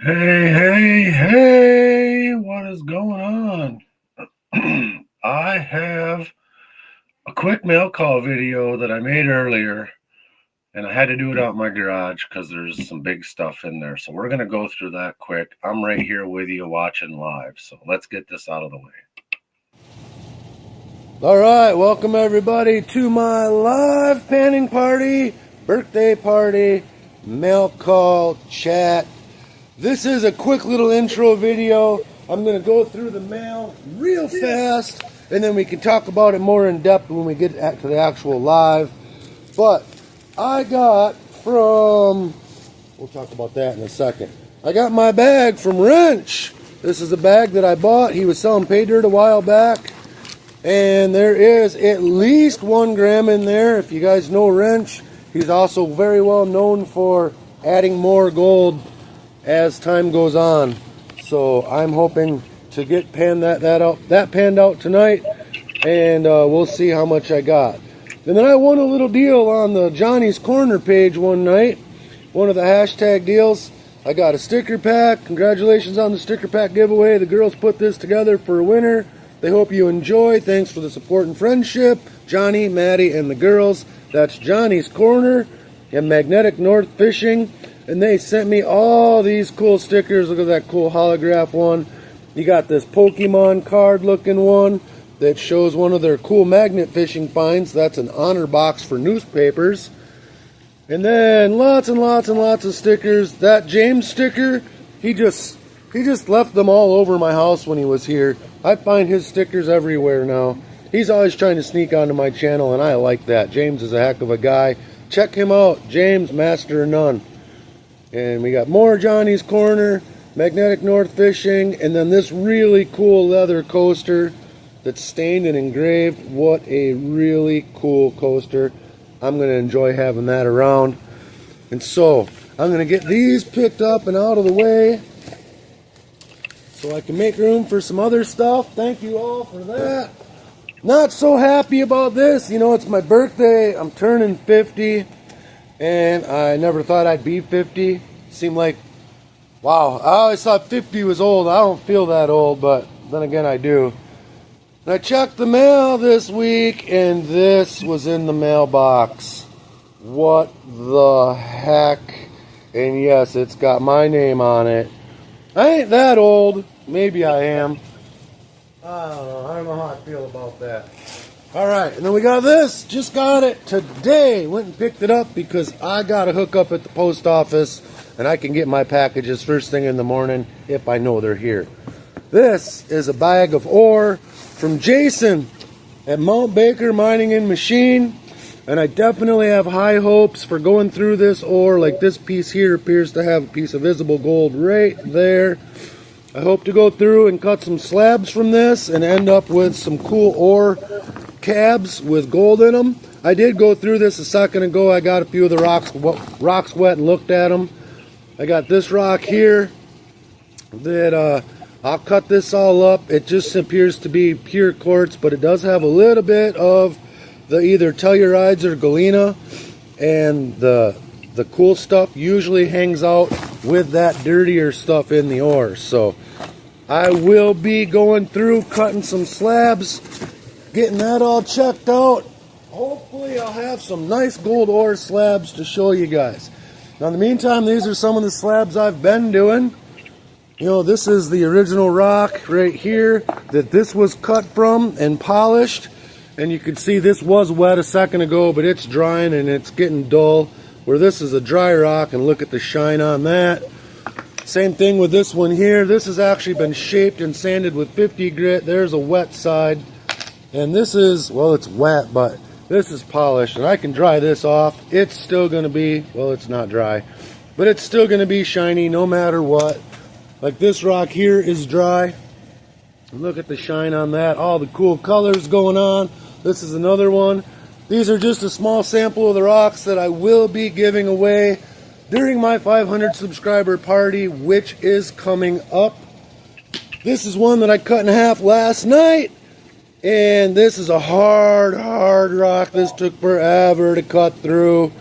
Hey, what is going on? I have a quick mail call video that I made earlier, and I had to do it out in my garage because there's some big stuff in there. So we're going to go through that quick. I'm right here with you watching live. So let's get this out of the way. All right, welcome everybody to my live panning party, birthday party, mail call, chat. This is a quick little intro video. I'm going to go through the mail real fast, and then we can talk about it more in depth when we get to the actual live. But I got we'll talk about that in a second. I got my bag from Wrench. This is a bag that I bought. He was selling pay dirt a while back. And there is at least 1 gram in there. If you guys know Wrench, he's also very well known for adding more gold as time goes on. So I'm hoping to get that panned out tonight, and we'll see how much I got. And then I won a little deal on the Johnny's Corner page one night, one of the hashtag deals. I got a sticker pack. Congratulations on the sticker pack giveaway. The girls put this together for a winner. They hope you enjoy. Thanks for the support and friendship. Johnny, Maddie, and the girls. That's Johnny's Corner and Magnetic North Fishing. And they sent me all these cool stickers. Look at that cool holograph one. You got this Pokemon card looking one that shows one of their cool magnet fishing finds. That's an honor box for newspapers. And then lots and lots and lots of stickers. That James sticker, he just left them all over my house when he was here. I find his stickers everywhere now. He's always trying to sneak onto my channel, and I like that. James is a heck of a guy. Check him out. James, Master of None. And we got more Johnny's Corner, Magnetic North Fishing, and then this really cool leather coaster that's stained and engraved. What a really cool coaster. I'm going to enjoy having that around. And so, I'm going to get these picked up and out of the way so I can make room for some other stuff. Thank you all for that. Not so happy about this. You know, it's my birthday. I'm turning 50. And I never thought I'd be 50. Seemed like, wow, I always thought 50 was old. I don't feel that old, but then again I do. And I checked the mail this week, and this was in the mailbox. What the heck? And yes, it's got my name on it. I ain't that old. Maybe I am. I don't know. I don't know how I feel about that. Alright, and then we got this. Just got it today. Went and picked it up because I got to hook up at the post office, and I can get my packages first thing in the morning if I know they're here. This is a bag of ore from Jason at Mount Baker Mining and Machine, and I definitely have high hopes for going through this ore. Like this piece here appears to have a piece of visible gold right there. I hope to go through and cut some slabs from this and end up with some cool ore cabs with gold in them. I did go through this a second ago. I got a few of the rocks wet and looked at them. I got this rock here that I'll cut this all up. It just appears to be pure quartz, but it does have a little bit of the either tellurides or galena, and the cool stuff usually hangs out with that dirtier stuff in the ore. So I will be going through, cutting some slabs, getting that all checked out. Hopefully I'll have some nice gold ore slabs to show you guys. Now in the meantime, these are some of the slabs I've been doing. You know, this is the original rock right here that this was cut from and polished. And you can see this was wet a second ago, but it's drying and it's getting dull. Where this is a dry rock, and look at the shine on that. Same thing with this one here. This has actually been shaped and sanded with 50 grit. There's a wet side. And this is, well, it's wet, but this is polished. And I can dry this off. It's still going to be, well, it's not dry, but it's still going to be shiny no matter what. Like this rock here is dry. Look at the shine on that. All the cool colors going on. This is another one. These are just a small sample of the rocks that I will be giving away during my 500 subscriber party, which is coming up. This is one that I cut in half last night. And this is a hard rock. This took forever to cut through.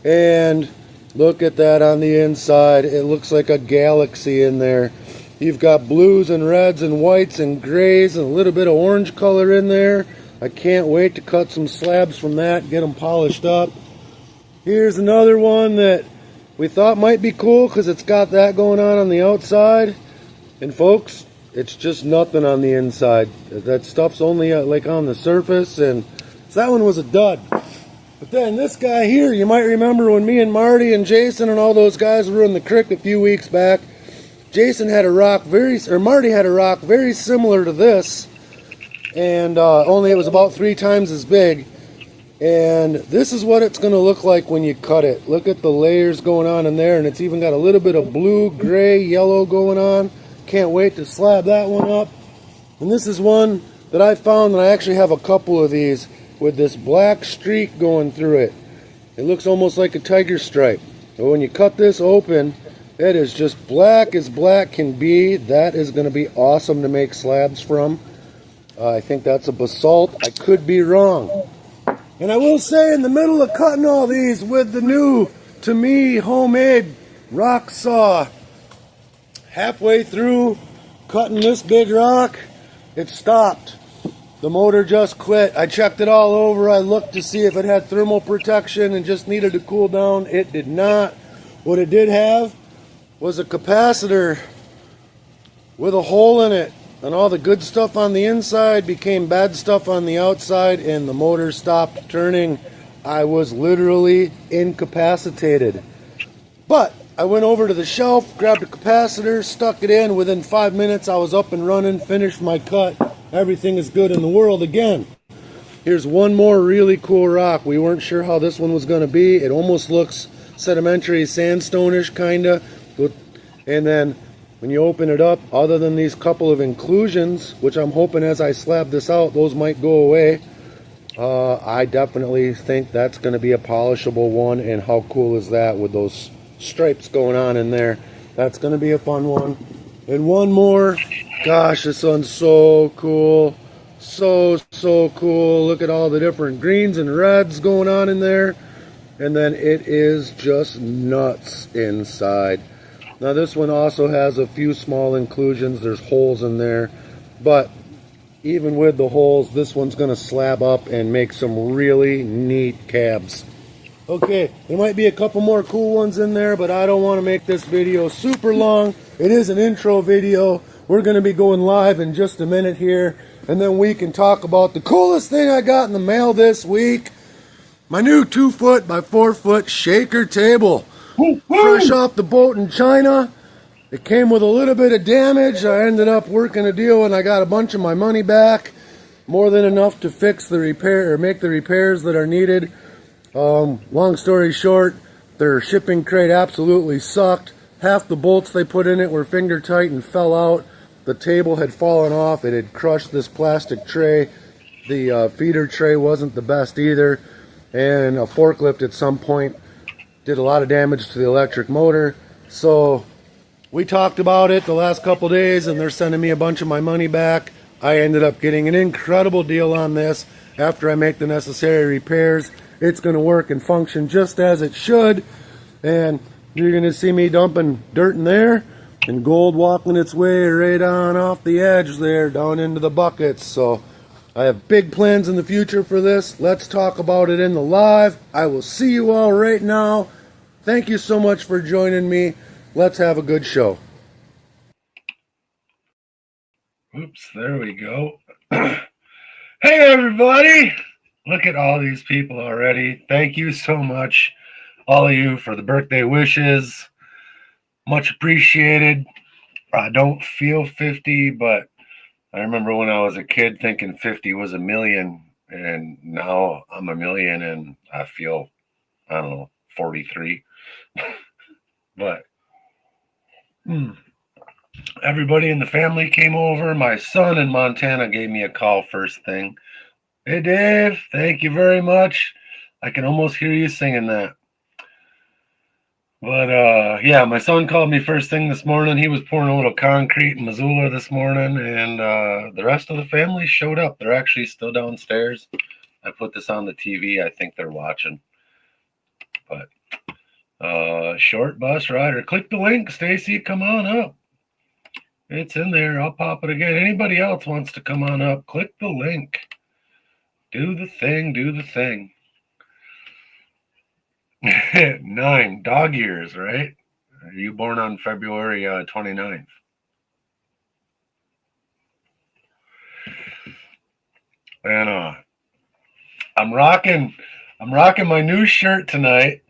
And Look at that on the inside. It looks like a galaxy in there. You've got blues and reds and whites and grays and a little bit of orange color in there. I can't wait to cut some slabs from that, get them polished up. Here's another one that we thought might be cool because it's got that going on the outside. And folks, it's just nothing on the inside. That stuff's only like on the surface, and so that one was a dud. But then this guy here, you might remember when me and Marty and Jason and all those guys were in the creek a few weeks back. Jason had a rock Marty had a rock very similar to this, and only it was about 3 times as big. And this is what it's going to look like when you cut it. Look at the layers going on in there, and it's even got a little bit of blue, gray, yellow going on. Can't wait to slab that one up. And this is one that I found, and I actually have a couple of these with this black streak going through it. It looks almost like a tiger stripe. But when you cut this open, it is just black as black can be. That is going to be awesome to make slabs from. I think that's a basalt. I could be wrong. And I will say, in the middle of cutting all these with the new, to me, homemade rock saw, halfway through cutting this big rock, it stopped. The motor just quit. I checked it all over. I looked to see if it had thermal protection and just needed to cool down. It did not. What it did have was a capacitor with a hole in it. And all the good stuff on the inside became bad stuff on the outside, and the motor stopped turning. I was literally incapacitated. But I went over to the shelf, grabbed a capacitor, stuck it in. Within 5 minutes, I was up and running, finished my cut. Everything is good in the world again. Here's one more really cool rock. We weren't sure how this one was going to be. It almost looks sedimentary, sandstone-ish, kind of. And then when you open it up, other than these couple of inclusions, which I'm hoping as I slab this out, those might go away. I definitely think that's going to be a polishable one. And how cool is that with those stripes going on in there? That's going to be a fun one. And one more. Gosh, this one's so cool. So cool. Look at all the different greens and reds going on in there. And then it is just nuts inside. Now this one also has a few small inclusions. There's holes in there. But even with the holes, this one's going to slab up and make some really neat cabs. Okay, there might be a couple more cool ones in there, but I don't want to make this video super long. It is an intro video. We're going to be going live in just a minute here, and then we can talk about the coolest thing I got in the mail this week. My new 2-foot by 4-foot shaker table. Fresh off the boat in China. It came with a little bit of damage. I ended up working a deal and I got a bunch of my money back. More than enough to fix the repair or make the repairs that are needed. Long story short, their shipping crate absolutely sucked. Half the bolts they put in it were finger tight and fell out. The table had fallen off. It had crushed this plastic tray. The feeder tray wasn't the best either. And a forklift at some point did a lot of damage to the electric motor. So we talked about it the last couple days, and they're sending me a bunch of my money back. I ended up getting an incredible deal on this. After I make the necessary repairs, it's going to work and function just as it should. And you're going to see me dumping dirt in there and gold walking its way right on off the edge there down into the buckets. So I have big plans in the future for this. Let's talk about it in the live. I will see you all right now. Thank you so much for joining me. Let's have a good show. Oops, there we go. Hey everybody! Look at all these people already. Thank you so much, all of you, for the birthday wishes. Much appreciated. I don't feel 50, but I remember when I was a kid thinking 50 was a million, and now I'm a million and I feel, I don't know, 43. But everybody in the family came over. My son in Montana gave me a call first thing. Hey, Dave, thank you very much. I can almost hear you singing that. But, yeah, my son called me first thing this morning. He was pouring a little concrete in Missoula this morning, and the rest of the family showed up. They're actually still downstairs. I put this on the TV. I think they're watching. But Short bus rider. Click the link, Stacy. Come on up. It's in there. I'll pop it again. Anybody else wants to come on up, click the link. Do the thing. Do the thing. 9 dog years, right? Are you born on February 29th? And I'm rocking my new shirt tonight.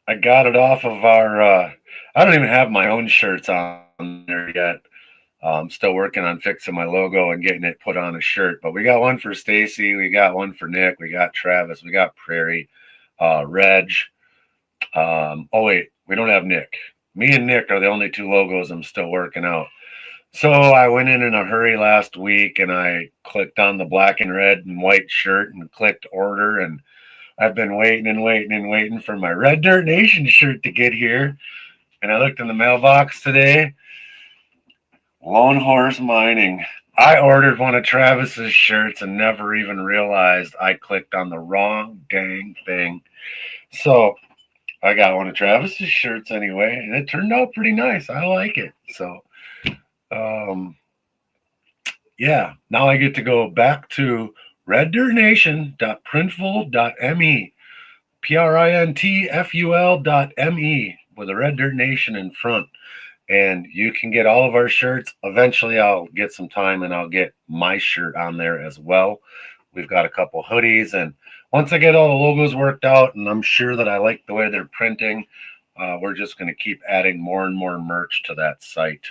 I got it off of our I don't even have my own shirts on there yet. I'm still working on fixing my logo and getting it put on a shirt. But we got one for Stacy, we got one for Nick, we got Travis, we got Prairie, Reg. Oh wait, we don't have Nick. Me and Nick are the only 2 logos I'm still working out. So I went in a hurry last week and I clicked on the black and red and white shirt and clicked order, and I've been waiting and waiting and waiting for my Red Dirt Nation shirt to get here. And I looked in the mailbox today. Lone Horse Mining. I ordered one of Travis's shirts and never even realized I clicked on the wrong dang thing. So I got one of Travis's shirts anyway, and it turned out pretty nice. I like it. So, yeah, now I get to go back to reddirtnation.printful.me, printful.me, with a Red Dirt Nation in front. And you can get all of our shirts. Eventually, I'll get some time and I'll get my shirt on there as well. We've got a couple hoodies, and once I get all the logos worked out and I'm sure that I like the way they're printing, we're just going to keep adding more and more merch to that site,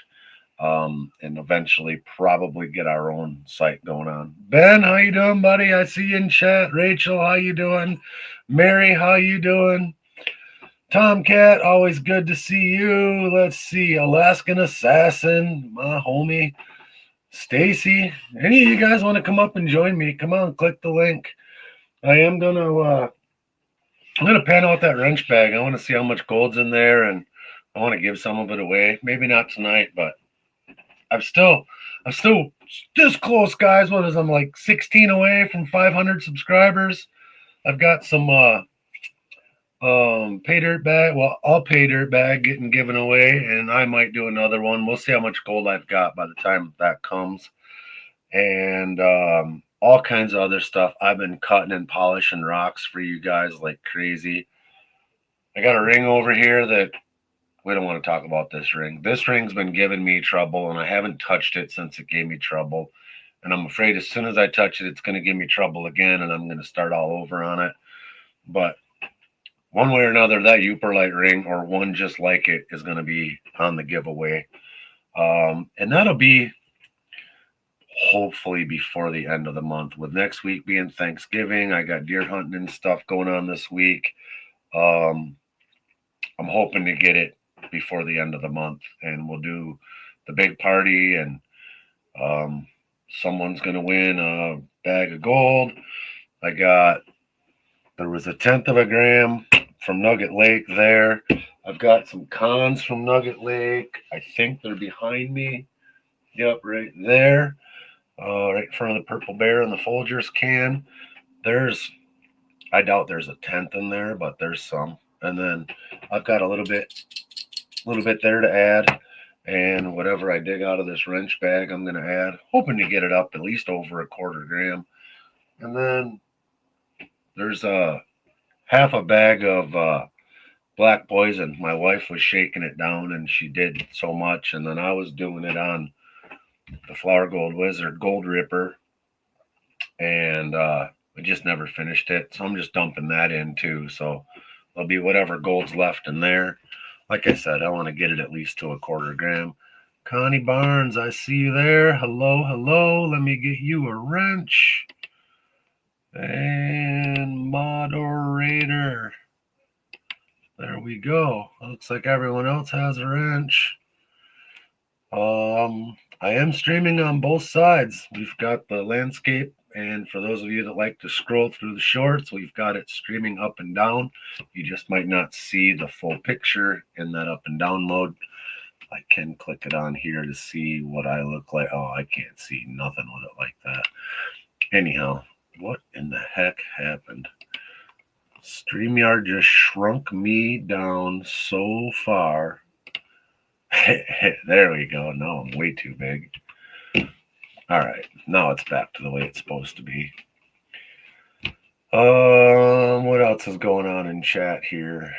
and eventually probably get our own site going on. Ben, how you doing, buddy? I see you in chat. Rachel, how you doing? Mary, how you doing? Tomcat, always good to see you. Let's see, Alaskan Assassin, my homie. Stacy, any of you guys want to come up and join me? Come on, click the link. I am gonna I'm gonna pan out that wrench bag. I want to see how much gold's in there, and I want to give some of it away. Maybe not tonight, but I'm still this close, guys. What is I'm like 16 away from 500 subscribers. I've got some pay dirt bag. Well, I'll pay dirt bag getting given away, and I might do another one. We'll see how much gold I've got by the time that comes, and all kinds of other stuff. I've been cutting and polishing rocks for you guys like crazy. I got a ring over here that we don't want to talk about. This ring. This ring's been giving me trouble, and I haven't touched it since it gave me trouble. And I'm afraid as soon as I touch it, it's going to give me trouble again, and I'm going to start all over on it. But one way or another, that Uperlite ring or one just like it is going to be on the giveaway. And that'll be hopefully before the end of the month. With next week being Thanksgiving, I got deer hunting and stuff going on this week. I'm hoping to get it before the end of the month, and we'll do the big party, and someone's going to win a bag of gold. There was 1/10 of a gram from Nugget Lake there. I've got some cons from Nugget Lake. I think they're behind me. Yep, right there. Right in front of the Purple Bear and the Folgers can. I doubt there's 1/10 in there, but there's some. And then I've got a little bit there to add. And whatever I dig out of this wrench bag, I'm going to add, hoping to get it up at least over 1/4 gram. And then there's half a bag of black poison. My wife was shaking it down, and she did so much. And then I was doing it on the Flower Gold Wizard Gold Ripper, and I just never finished it. So I'm just dumping that in too. So there'll be whatever gold's left in there. Like I said, I want to get it at least to 1/4 gram. Connie Barnes, I see you there. Hello, hello. Let me get you a wrench. And moderator. There we go. Looks like everyone else has a wrench. I am streaming on both sides. We've got the landscape, and for those of you that like to scroll through the shorts, we've got it streaming up and down. You just might not see the full picture in that up and down mode. I can click it on here to see what I look like. Oh, I can't see nothing with it like that. Anyhow, what in the heck happened? StreamYard just shrunk me down so far. There we go. No, I'm way too big. All right, now it's back to the way it's supposed to be. What else is going on in chat here?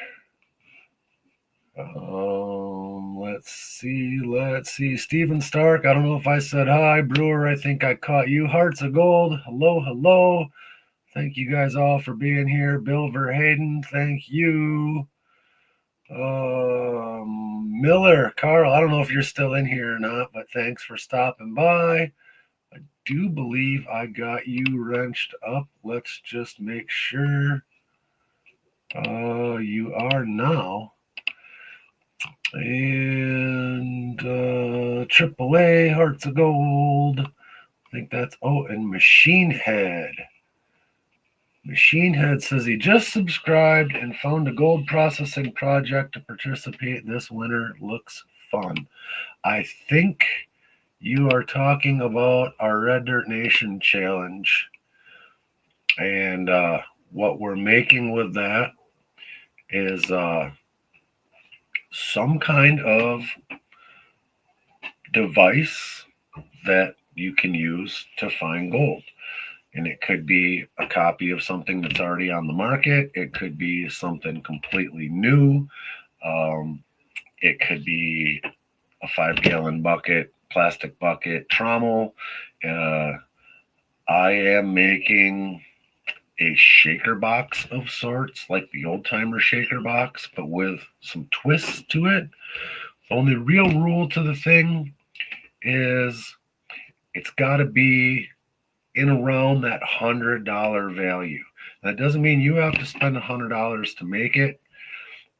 Let's see. Steven Stark, I don't know if I said hi. Brewer, I think I caught you. Hearts of Gold, hello. Thank you guys all for being here. Bill Verhayden, thank you. Miller, Carl, I don't know if you're still in here or not, but thanks for stopping by. I do believe I got you wrenched up. Let's just make sure. You are now. And AAA, Hearts of Gold. I think that's, and Machine Head. Machine Head says he just subscribed and found a gold processing project to participate this winter. Looks fun. I think you are talking about our Red Dirt Nation challenge. And what we're making with that is some kind of device that you can use to find gold. And it could be a copy of something that's already on the market. It could be something completely new. It could be a 5-gallon bucket, plastic bucket, trommel. I am making a shaker box of sorts, like the old timer shaker box, but with some twists to it. The only real rule to the thing is it's got to be in around that $100 value. That doesn't mean you have to spend $100 to make it.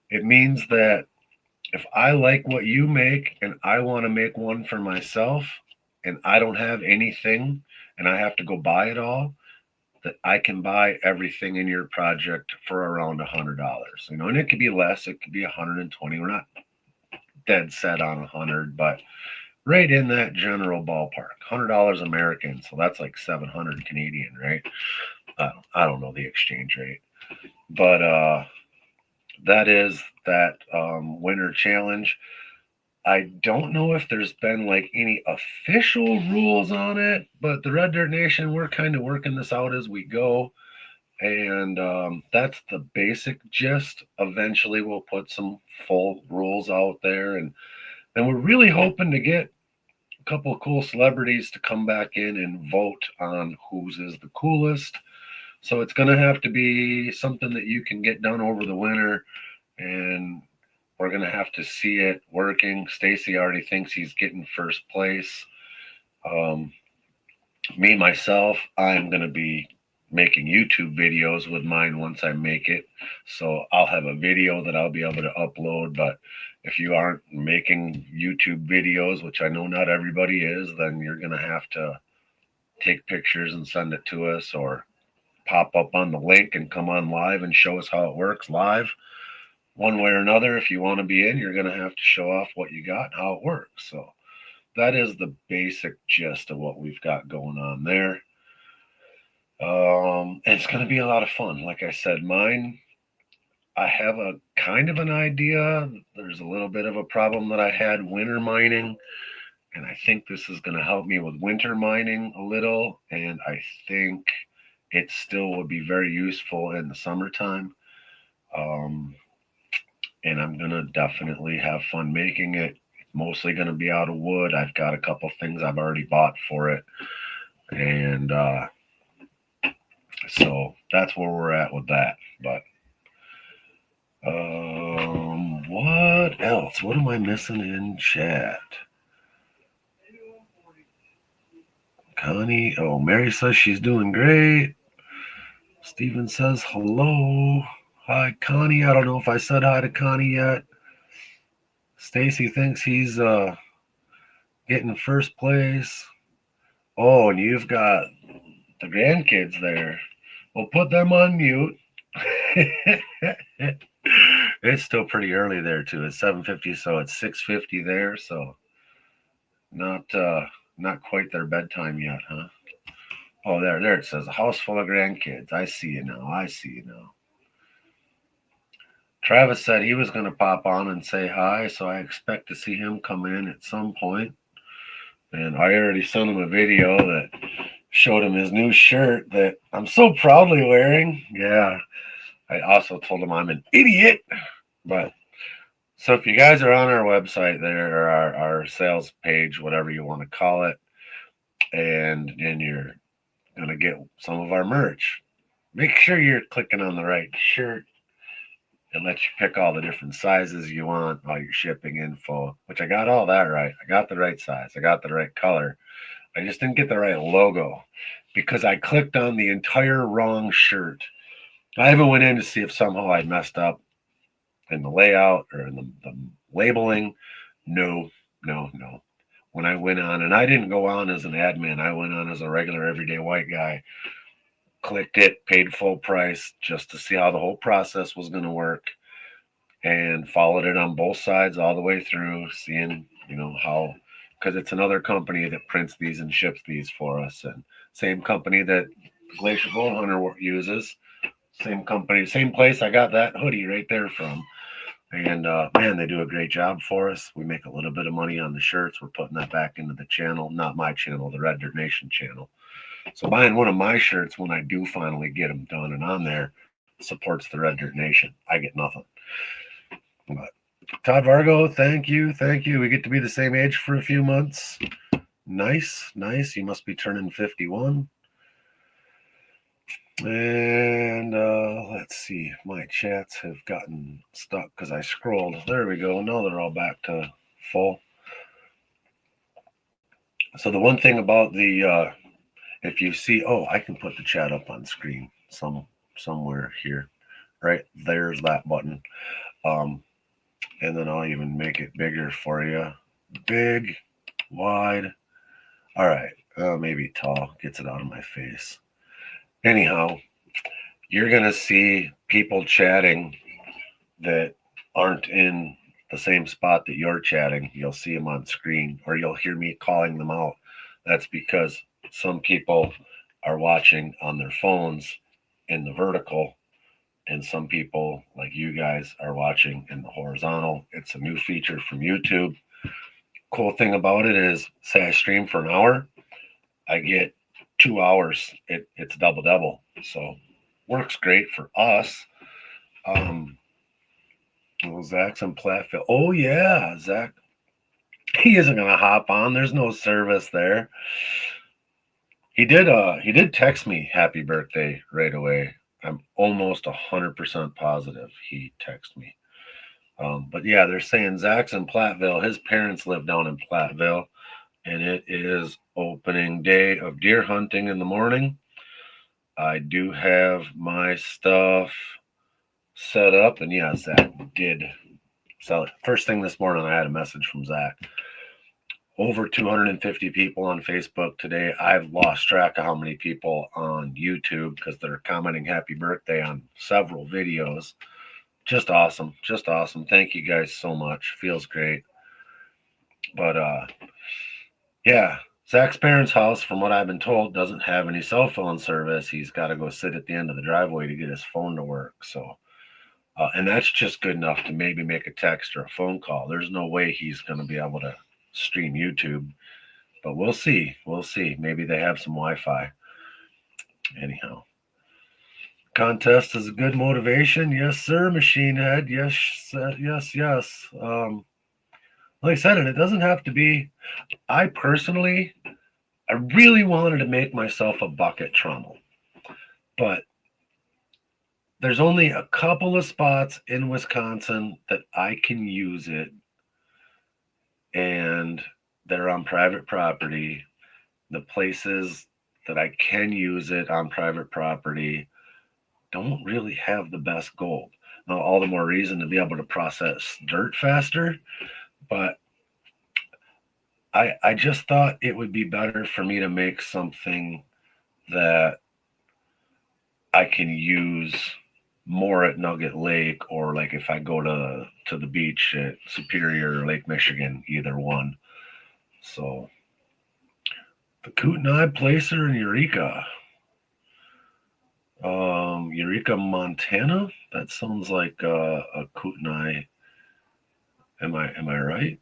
It means that if I like what you make and I want to make one for myself and I don't have anything and I have to go buy it all, that I can buy everything in your project for around $100. And it could be less, it could be 120. We're not dead set on 100, but right in that general ballpark. $100 American, so that's like 700 Canadian, right? I don't know the exchange rate, but that is that winter challenge. I don't know if there's been like any official rules on it, but the Red Dirt Nation, we're kind of working this out as we go. And that's the basic gist. Eventually, we'll put some full rules out there. And we're really hoping to get a couple of cool celebrities to come back in and vote on whose is the coolest. So it's going to have to be something that you can get done over the winter. And we're going to have to see it working. Stacy already thinks he's getting first place. Me, myself, I'm going to be making YouTube videos with mine once I make it. So I'll have a video that I'll be able to upload. But if you aren't making YouTube videos, which I know not everybody is, then you're going to have to take pictures and send it to us, or pop up on the link and come on live and show us how it works live. One way or another, if you want to be in, you're going to have to show off what you got and how it works. So that is the basic gist of what we've got going on there. And it's going to be a lot of fun. Like I said, mine, I have a kind of an idea. There's a little bit of a problem that I had winter mining, and I think this is going to help me with winter mining a little. And I think it still will be very useful in the summertime. And I'm going to definitely have fun making it. It's mostly going to be out of wood. I've got a couple things I've already bought for it. And so that's where we're at with that. But what else? What am I missing in chat? Connie, Mary says she's doing great. Steven says hello. Hi, Connie. I don't know if I said hi to Connie yet. Stacy thinks he's getting first place. Oh, and you've got the grandkids there. Well, put them on mute. It's still pretty early there too. It's 7:50, so it's 6:50 there. So not quite their bedtime yet, huh? Oh, there it says a house full of grandkids. I see you now. Travis said he was going to pop on and say hi, so I expect to see him come in at some point. And I already sent him a video that showed him his new shirt that I'm so proudly wearing. Yeah. I also told him I'm an idiot. But so if you guys are on our website there, or our sales page, whatever you want to call it, and then you're going to get some of our merch, make sure you're clicking on the right shirt. It lets you pick all the different sizes you want, all your shipping info, which I got all that right. I got the right size. I got the right color. I just didn't get the right logo because I clicked on the entire wrong shirt. I even went in to see if somehow I messed up in the layout or in the labeling. No, no, no. When I went on, and I didn't go on as an admin, I went on as a regular everyday white guy, clicked it, paid full price just to see how the whole process was going to work, and followed it on both sides all the way through, seeing, how, because it's another company that prints these and ships these for us, and same company that Glacier Bone Hunter uses, same company, same place I got that hoodie right there from. And man, they do a great job for us. We make a little bit of money on the shirts. We're putting that back into the channel, not my channel, the Red Dirt Nation channel. So buying one of my shirts when I do finally get them done and on there supports the Red Dirt Nation. I get nothing. But Todd Vargo, thank you, thank you. We get to be the same age for a few months. Nice, nice. You must be turning 51. And let's see, my chats have gotten stuck because I scrolled. There we go. Now they're all back to full. So the one thing about the, if you see, I can put the chat up on screen somewhere here, right? There's that button. And then I'll even make it bigger for you. Big, wide. All right, maybe tall. Gets it out of my face. Anyhow, you're going to see people chatting that aren't in the same spot that you're chatting. You'll see them on screen, or you'll hear me calling them out. That's because some people are watching on their phones in the vertical, and some people, like you guys, are watching in the horizontal. It's a new feature from YouTube. Cool thing about it is, say I stream for an hour, I get 2 hours. It's double. So works great for us. Zach's in Platteville. Oh yeah, Zach. He isn't gonna hop on. There's no service there. He did text me happy birthday right away. I'm almost 100% positive he texted me. But yeah, they're saying Zach's in Platteville. His parents live down in Platteville, and it is opening day of deer hunting in the morning. I do have my stuff set up, and yeah, Zach did sell it. First thing this morning, I had a message from Zach. Over 250 people on Facebook today. I've lost track of how many people on YouTube because they're commenting happy birthday on several videos. Just awesome. Just awesome. Thank you guys so much. Feels great. But yeah, Zach's parents' house, from what I've been told, doesn't have any cell phone service. He's got to go sit at the end of the driveway to get his phone to work. So, and that's just good enough to maybe make a text or a phone call. There's no way he's going to be able to stream YouTube, but we'll see. We'll see. Maybe they have some Wi-Fi. Anyhow, contest is a good motivation. Yes, sir, Machine Head. Yes, yes. Like I said, and it doesn't have to be. I really wanted to make myself a bucket trommel, but there's only a couple of spots in Wisconsin that I can use it, and they're on private property. The places that I can use it on private property don't really have the best gold. Now, all the more reason to be able to process dirt faster, but I just thought it would be better for me to make something that I can use more at Nugget Lake, or like if I go to the beach at Superior or Lake Michigan, either one. So the Kootenai Placer in Eureka. Eureka, Montana. That sounds like a Kootenai. Am I right?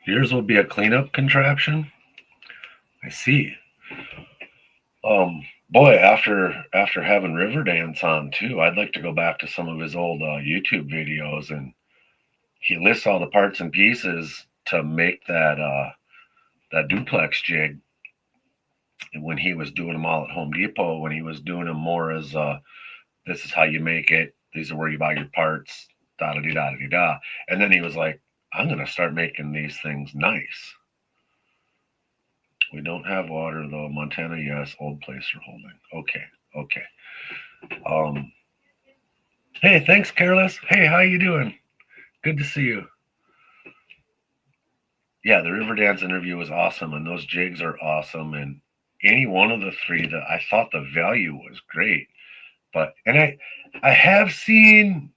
Yours will be a cleanup contraption. I see. Boy, after having Riverdance on too, I'd like to go back to some of his old YouTube videos, and he lists all the parts and pieces to make that duplex jig. And when he was doing them all at Home Depot, when he was doing them more as this is how you make it, these are where you buy your parts, da da da da da. And then he was like, I'm gonna start making these things nice. We don't have water though. Montana, yes. Old placer holding. Okay, okay. Um, hey, thanks, Careless. Hey, how you doing? Good to see you. Yeah, the Riverdance interview was awesome, and those jigs are awesome. And any one of the three, that I thought the value was great. But and I have seen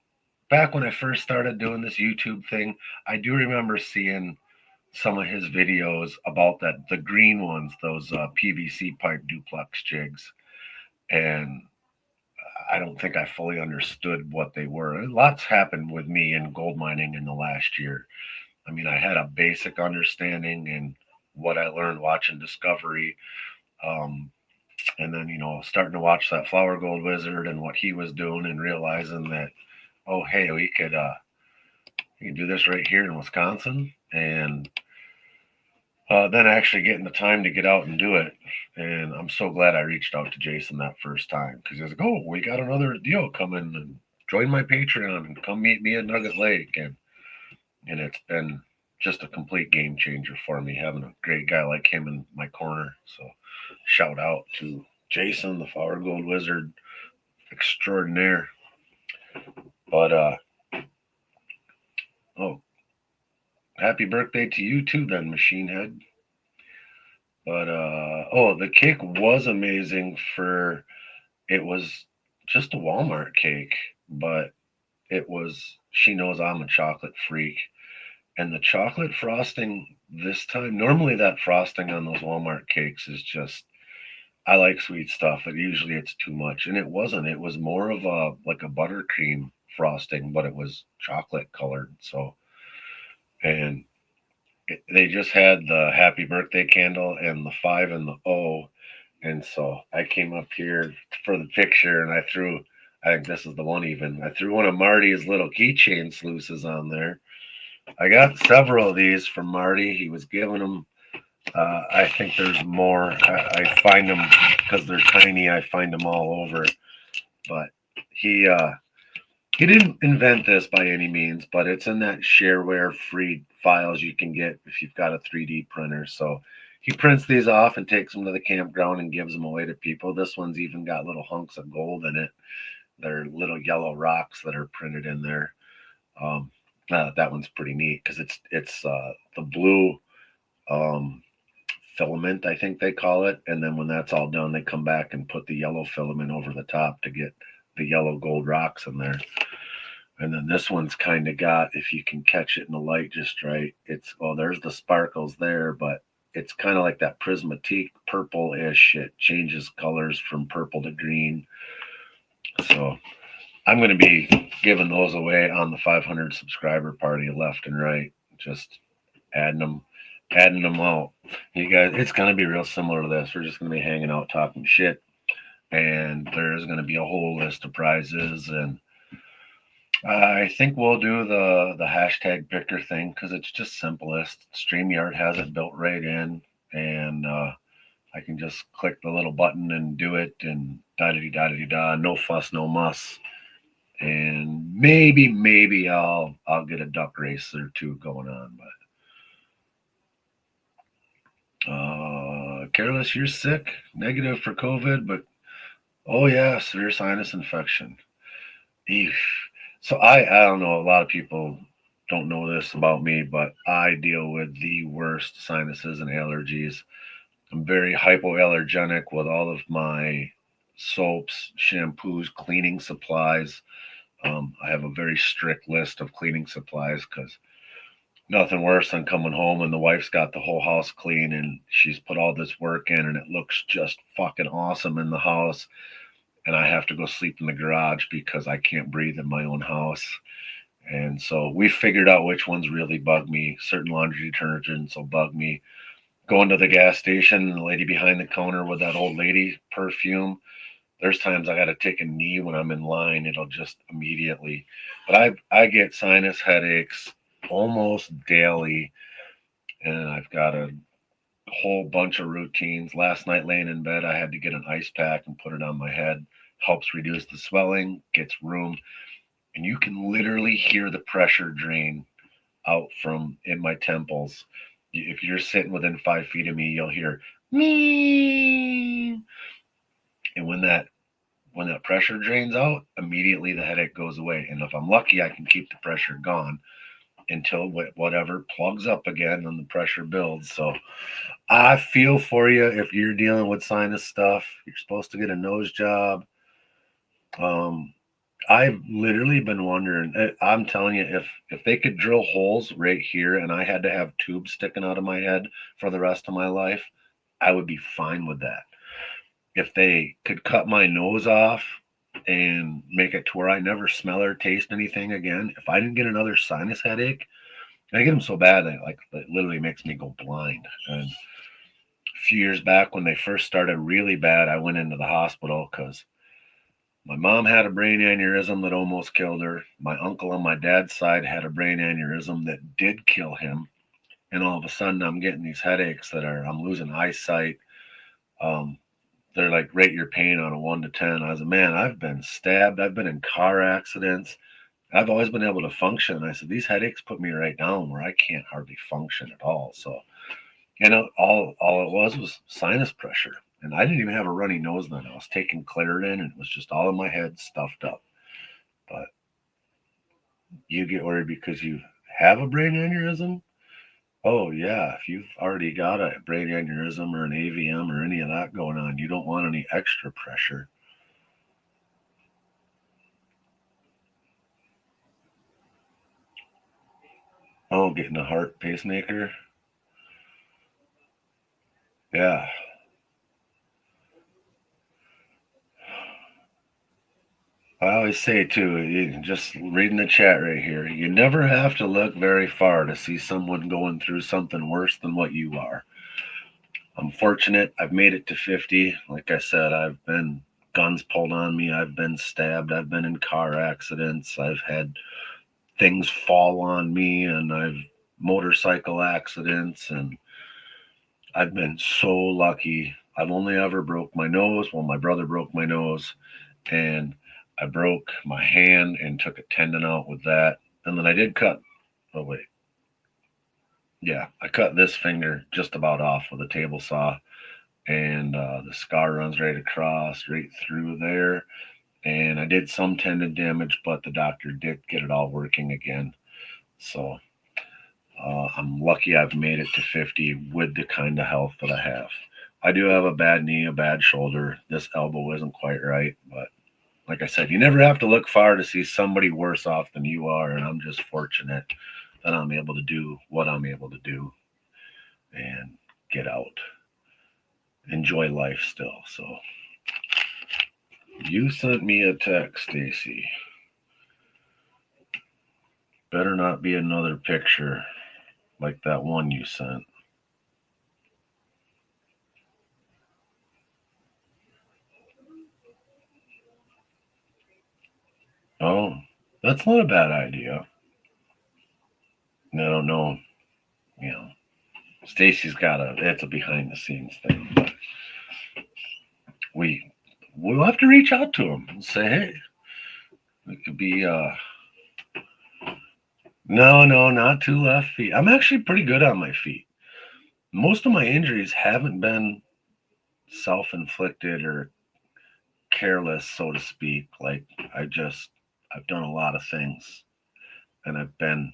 back when I first started doing this YouTube thing, I do remember seeing some of his videos about the green ones, those PVC pipe duplex jigs, and I don't think I fully understood what they were. Lots happened with me in gold mining in the last year. I mean, I had a basic understanding and what I learned watching Discovery, um, and then starting to watch that Flower Gold Wizard and what he was doing, and realizing that, oh hey, we can do this right here in Wisconsin, and then actually getting the time to get out and do it. And I'm so glad I reached out to Jason that first time, because he was like, "Oh, we got another deal coming, and join my Patreon and come meet me at Nugget Lake." And it's been just a complete game changer for me having a great guy like him in my corner. So shout out to Jason, the Flower Gold Wizard extraordinaire. But oh, happy birthday to you too, then, Machine Head. But oh, the cake was amazing. For It was just a Walmart cake, but it was. She knows I'm a chocolate freak, and the chocolate frosting this time. Normally, that frosting on those Walmart cakes is just. I like sweet stuff, but usually it's too much, and it wasn't. It was more of a like a buttercream frosting, but it was chocolate colored. So, and they just had the happy birthday candle and the 5 and the O. And so I came up here for the picture, and I think this is the one even. I threw one of Marty's little keychain sluices on there. I got several of these from Marty. He was giving them. I think there's more. I find them because they're tiny. I find them all over. But he uh, he didn't invent this by any means, but it's in that shareware free files you can get if you've got a 3D printer. So he prints these off and takes them to the campground and gives them away to people. This one's even got little hunks of gold in it. They're little yellow rocks that are printed in there. Um, that one's pretty neat because it's the blue um, filament, I think they call it. And then when that's all done, they come back and put the yellow filament over the top to get the yellow gold rocks in there. And then this one's kind of got, if you can catch it in the light just right, there's the sparkles there, but it's kind of like that prismatique purple-ish. It changes colors from purple to green. So I'm going to be giving those away on the 500 subscriber party left and right, just adding them out. You guys, it's going to be real similar to this. We're just going to be hanging out talking shit, and there's going to be a whole list of prizes. And I think we'll do the hashtag picker thing because it's just simplest. StreamYard has it built right in, and I can just click the little button and do it, and da da da da da. No fuss, no muss. And maybe I'll get a duck race or two going on. But Careless, you're sick, negative for COVID, but oh yeah, severe sinus infection. Eesh. So I don't know. A lot of people don't know this about me, but I deal with the worst sinuses and allergies. I'm very hypoallergenic with all of my soaps, shampoos, cleaning supplies. I have a very strict list of cleaning supplies because nothing worse than coming home and the wife's got the whole house clean and she's put all this work in and it looks just fucking awesome in the house. And I have to go sleep in the garage because I can't breathe in my own house. And so we figured out which ones really bug me. Certain laundry detergents will bug me. Going to the gas station and the lady behind the counter with that old lady perfume. There's times I got to take a knee when I'm in line. It'll just immediately. But I get sinus headaches almost daily, and I've got a whole bunch of routines. Last night, laying in bed, I had to get an ice pack and put it on my head. Helps reduce the swelling, gets room, and you can literally hear the pressure drain out from in my temples. If you're sitting within 5 feet of me, you'll hear me. And when that pressure drains out, immediately the headache goes away. And if I'm lucky, I can keep the pressure gone until whatever plugs up again and the pressure builds. So I feel for you if you're dealing with sinus stuff. You're supposed to get a nose job. I've literally been wondering. I'm telling you, if they could drill holes right here and I had to have tubes sticking out of my head for the rest of my life, I would be fine with that. If they could cut my nose off and make it to where I never smell or taste anything again, if I didn't get another sinus headache, I get them so bad that like it literally makes me go blind. And a few years back when they first started really bad, I went into the hospital because my mom had a brain aneurysm that almost killed her. My uncle on my dad's side had a brain aneurysm that did kill him. And all of a sudden, I'm getting these headaches I'm losing eyesight. Um, they're like, rate your pain on a 1 to 10. I was like, man, I've been stabbed. I've been in car accidents. I've always been able to function. I said, these headaches put me right down where I can't hardly function at all. So, all it was sinus pressure. And I didn't even have a runny nose then. I was taking Claritin and it was just all in my head stuffed up. But you get worried because you have a brain aneurysm. Oh, yeah. If you've already got a brain aneurysm or an AVM or any of that going on, you don't want any extra pressure. Oh, getting a heart pacemaker. Yeah. I always say, too, just reading the chat right here, you never have to look very far to see someone going through something worse than what you are. I'm fortunate. I've made it to 50. Like I said, I've been guns pulled on me. I've been stabbed. I've been in car accidents. I've had things fall on me and I've motorcycle accidents and I've been so lucky. I've only ever broke my nose. Well, my brother broke my nose and I broke my hand and took a tendon out with that. And then I did cut. Oh, wait. Yeah, I cut this finger just about off with a table saw and the scar runs right across, right through there. And I did some tendon damage, but the doctor did get it all working again. So I'm lucky I've made it to 50 with the kind of health that I have. I do have a bad knee, a bad shoulder. This elbow isn't quite right, but like I said, you never have to look far to see somebody worse off than you are. And I'm just fortunate that I'm able to do what I'm able to do and get out, enjoy life still. So you sent me a text, Stacy. Better not be another picture like that one you sent. Oh, that's not a bad idea. I don't know, you know. Stacy's it's a behind the scenes thing, but we'll have to reach out to him and say, hey, it could be no, not two left feet. I'm actually pretty good on my feet. Most of my injuries haven't been self-inflicted or careless, so to speak. Like I've done a lot of things and I've been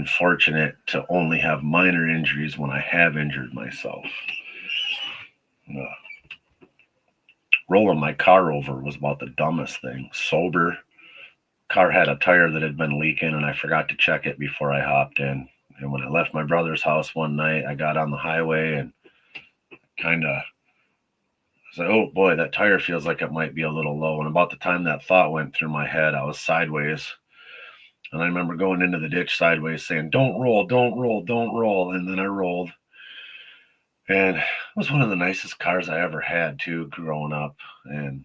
fortunate to only have minor injuries when I have injured myself. Uh, Rolling my car over was about the dumbest thing. Sober, car had a tire that had been leaking, and I forgot to check it before I hopped in. And when I left my brother's house one night, I got on the highway and kind of was like, oh boy, that tire feels like it might be a little low. And about the time that thought went through my head, I was sideways. And I remember going into the ditch sideways saying, don't roll, don't roll, don't roll. And then I rolled. And it was one of the nicest cars I ever had, too, growing up. And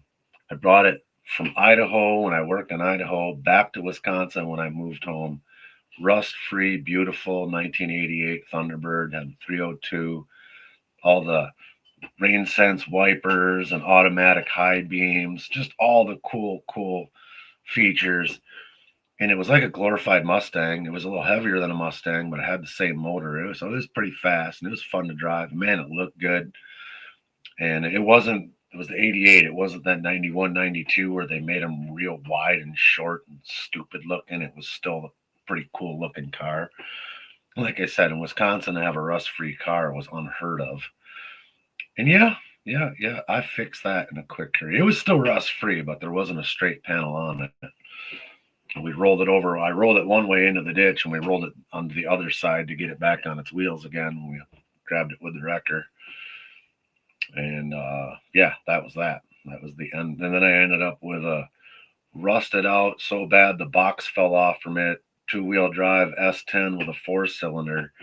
I brought it from Idaho when I worked in Idaho back to Wisconsin when I moved home. Rust free, beautiful 1988 Thunderbird, had 302, all the rain sense wipers and automatic high beams, just all the cool features. And it was like a glorified Mustang. It was a little heavier than a Mustang, but it had the same motor. So it was pretty fast and it was fun to drive. Man, it looked good. And it was the 88. It wasn't that 91, 92 where they made them real wide and short and stupid looking. It was still a pretty cool looking car. Like I said, in Wisconsin, to have a rust free car was unheard of. And yeah, I fixed that in a quick hurry. It was still rust free, but there wasn't a straight panel on it. And we rolled it over. I rolled it one way into the ditch, and we rolled it onto the other side to get it back on its wheels again. We grabbed it with the wrecker, and yeah, that was that. That was the end. And then I ended up with a rusted out so bad the box fell off from it. Two-wheel drive S10 with a four-cylinder.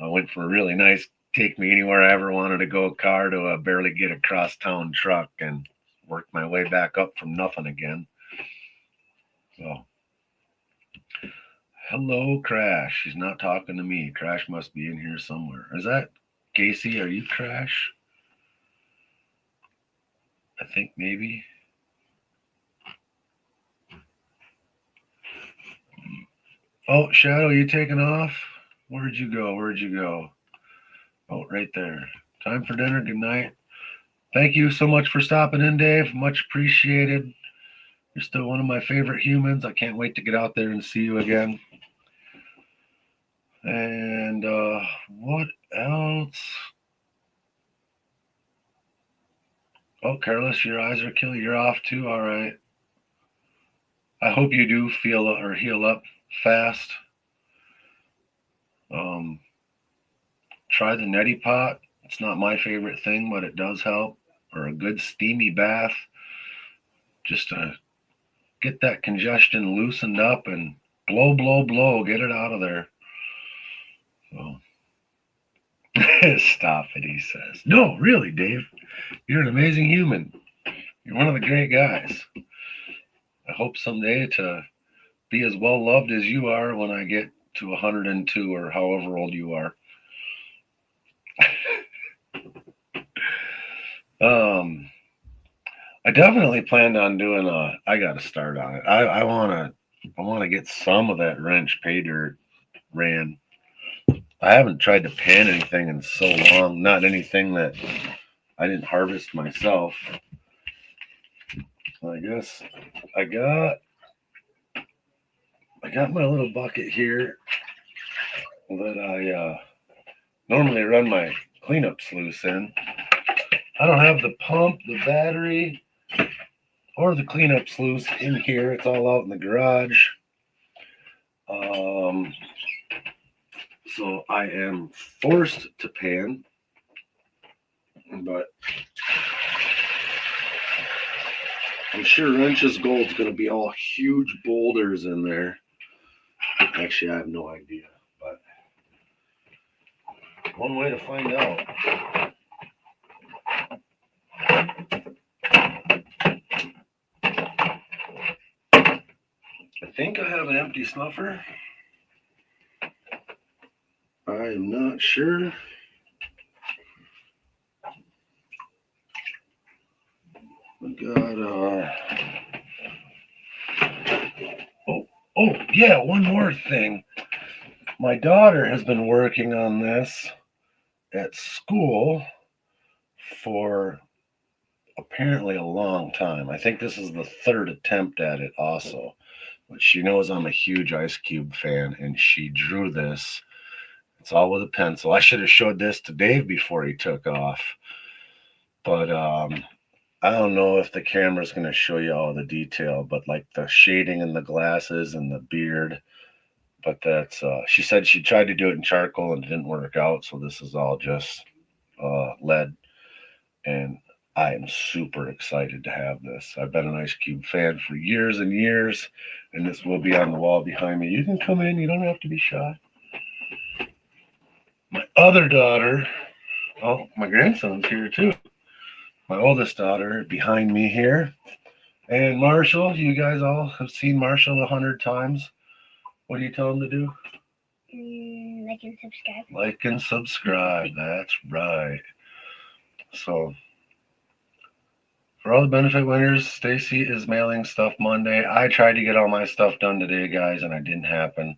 I went from a really nice take me anywhere I ever wanted to go car to a barely get across town truck, and worked my way back up from nothing again. So, hello, Crash. He's not talking to me. Crash must be in here somewhere. Is that Casey? Are you Crash? I think maybe. Oh, Shadow, you taking off? Where'd you go? Where'd you go? Oh, right there. Time for dinner. Good night. Thank you so much for stopping in, Dave. Much appreciated. You're still one of my favorite humans. I can't wait to get out there and see you again. And what else? Oh, Careless, your eyes are killing. You're off too. All right. I hope you do feel or heal up fast. Um, Try the neti pot. It's not my favorite thing, but it does help. Or a good steamy bath, just to get that congestion loosened up and blow, get it out of there. So, stop it, he says. No, really, Dave. You're an amazing human. You're one of the great guys. I hope someday to be as well loved as you are when I get to 102 or however old you are. um, I definitely planned on doing a. I got to start on it. I want to get some of that wrench pay dirt ran. I haven't tried to pan anything in so long. Not anything that I didn't harvest myself. I guess I got I got my little bucket here that I normally run my cleanup sluice in. I don't have the pump, the battery, or the cleanup sluice in here. It's all out in the garage. Um, so I am forced to pan, but I'm sure Wrench's Gold's going to be all huge boulders in there. Actually, I have no idea, but one way to find out. I think I have an empty snuffer. I am not sure. We got oh yeah, one more thing. My daughter has been working on this at school for apparently a long time. I think this is the third attempt at it also. But she knows I'm a huge Ice Cube fan, and she drew this. It's all with a pencil. I should have showed this to Dave before he took off. But I don't know if the camera's going to show you all the detail, but like the shading in the glasses and the beard. But that's, she said she tried to do it in charcoal and it didn't work out. So this is all just lead. And I am super excited to have this. I've been an Ice Cube fan for years and years, and this will be on the wall behind me. You can come in, you don't have to be shy. My other daughter, oh, my grandson's here too. My oldest daughter behind me here. And Marshall, you guys all have seen Marshall 100 times. What do you tell him to do? Like and subscribe. Like and subscribe. That's right. So, for all the benefit winners, Stacy is mailing stuff Monday. I tried to get all my stuff done today, guys, and it didn't happen.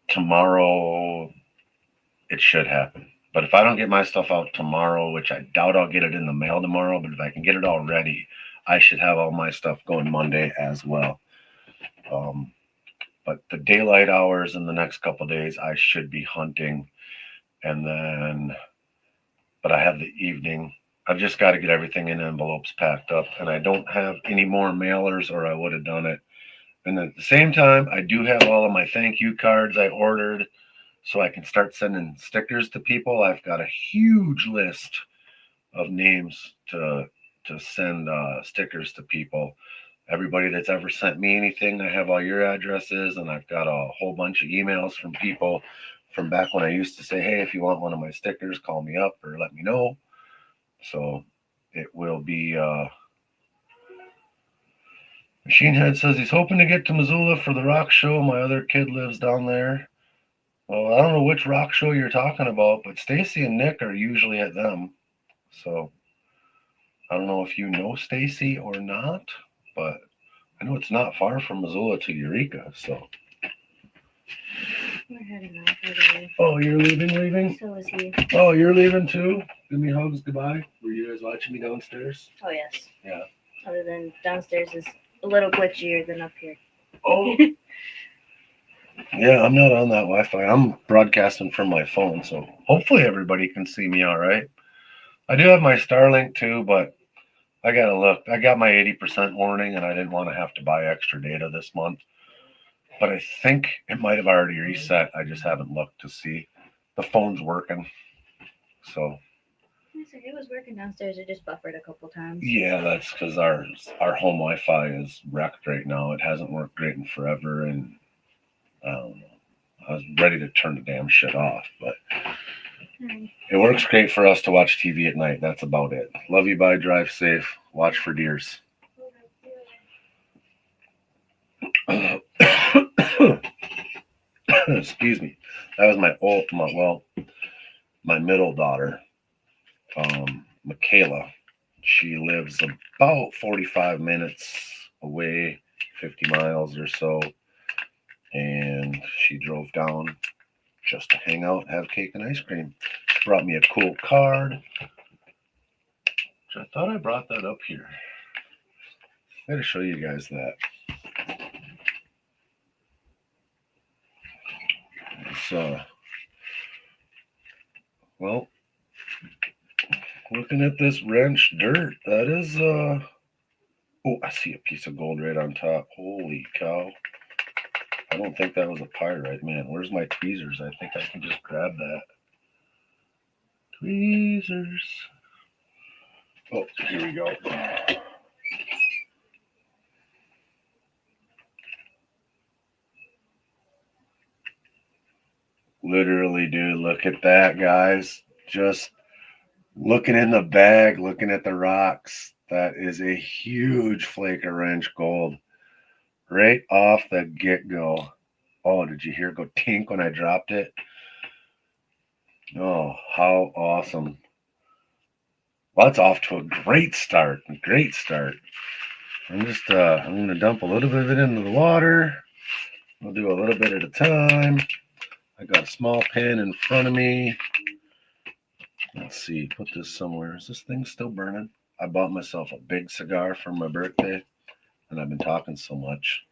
Tomorrow, it should happen. But if I don't get my stuff out tomorrow, which I doubt I'll get it in the mail tomorrow, but if I can get it all ready, I should have all my stuff going Monday as well. But the daylight hours in the next couple days, I should be hunting. And then, but I have the evening. I've just got to get everything in envelopes packed up. And I don't have any more mailers or I would have done it. And at the same time, I do have all of my thank you cards I ordered so I can start sending stickers to people. I've got a huge list of names to send stickers to people. Everybody that's ever sent me anything, I have all your addresses, and I've got a whole bunch of emails from people from back when I used to say, hey, if you want one of my stickers, call me up or let me know. So it will be Machine Head says he's hoping to get to Missoula for the rock show. My other kid lives down there. Well, I don't know which rock show you're talking about, but Stacy and Nick are usually at them. So I don't know if you know Stacy or not, but I know it's not far from Missoula to Eureka. So. We're heading off already. Oh, you're leaving? So is he. Oh, you're leaving too? Give me hugs, goodbye. Were you guys watching me downstairs? Oh, yes. Yeah. Other than downstairs is a little glitchier than up here. Oh. Yeah, I'm not on that Wi-Fi. I'm broadcasting from my phone, so hopefully everybody can see me all right. I do have my Starlink too, but I gotta look. I got my 80% warning, and I didn't want to have to buy extra data this month. But I think it might have already reset. I just haven't looked to see. The phone's working, so. It was working downstairs. It just buffered a couple times. Yeah, that's because our home Wi-Fi is wrecked right now. It hasn't worked great in forever, and I don't know. I was ready to turn the damn shit off, but it works great for us to watch TV at night. That's about it. Love you, bye. Drive safe. Watch for deers. Excuse me. That was my middle daughter, Michaela. She lives about 45 minutes away, 50 miles or so. And she drove down just to hang out, have cake and ice cream. She brought me a cool card. I thought I brought that up here. I gotta show you guys that. It's well, looking at this wrench dirt, that is oh, I see a piece of gold right on top. Holy cow. I don't think that was a pyrite, man. Where's my tweezers? I think I can just grab that. Tweezers. Oh, here we go. Literally, dude, look at that, guys. Just looking in the bag, looking at the rocks. That is a huge flake of wrench gold. Right off the get-go. Oh, did you hear it go tink when I dropped it? Oh, how awesome. Well, it's off to a great start. Great start. I'm going to dump a little bit of it into the water. I'll do a little bit at a time. I got a small pan in front of me. Let's see, put this somewhere. Is this thing still burning? I bought myself a big cigar for my birthday, and I've been talking so much.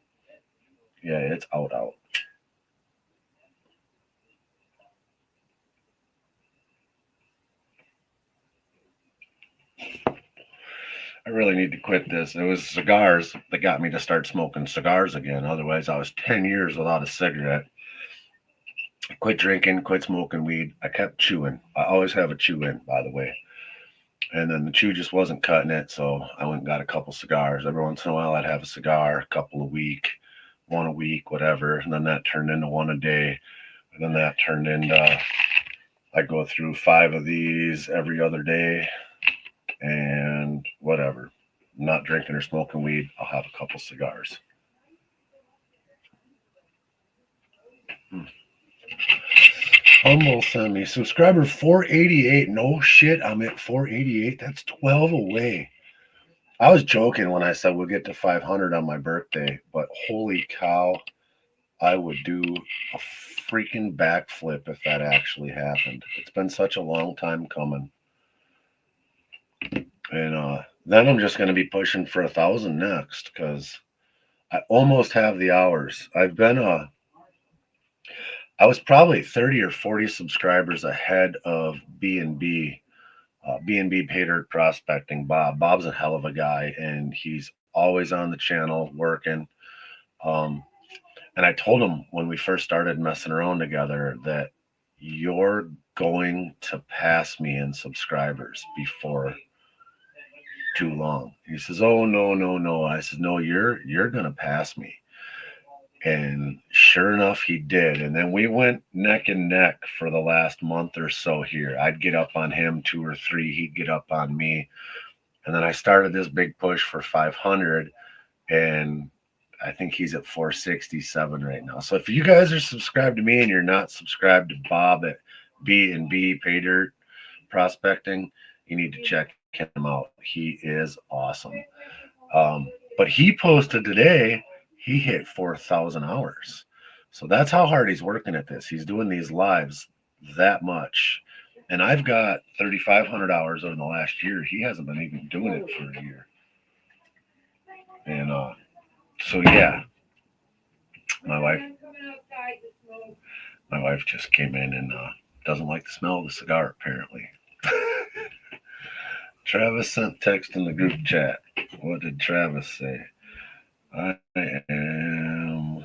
Yeah, it's out. I really need to quit this. It was cigars that got me to start smoking cigars again. Otherwise, I was 10 years without a cigarette. I quit drinking, quit smoking weed. I kept chewing. I always have a chew in, by the way. And then the chew just wasn't cutting it, so I went and got a couple cigars. Every once in a while, I'd have a cigar, a couple a week, one a week, whatever. And then that turned into one a day. And then that turned into, I go through 5 of these every other day and whatever. Not drinking or smoking weed, I'll have a couple cigars. Humble sent me subscriber 488. No shit, I'm at 488. That's 12 away. I was joking when I said we'll get to 500 on my birthday, but holy cow, I would do a freaking backflip if that actually happened. It's been such a long time coming. And then I'm just going to be pushing for 1,000 next because I almost have the hours. I was probably 30 or 40 subscribers ahead of B&B. B&B Pay Dirt Prospecting, Bob. Bob's a hell of a guy, and he's always on the channel working. And I told him when we first started messing around together that you're going to pass me in subscribers before too long. He says, "Oh no, no, no." I said, "No, you're gonna pass me." And sure enough, he did. And then we went neck and neck for the last month or so here. I'd get up on him 2 or 3, he'd get up on me. And then I started this big push for 500, and I think he's at 467 right now. So if you guys are subscribed to me and you're not subscribed to Bob at B&B Pay Dirt Prospecting, you need to check him out. He is awesome. But he posted today, he hit 4,000 hours. So that's how hard he's working at this. He's doing these lives that much. And I've got 3,500 hours over the last year. He hasn't been even doing it for a year. And so, yeah, my wife just came in and doesn't like the smell of the cigar, apparently. Travis sent text in the group chat. What did Travis say? I am.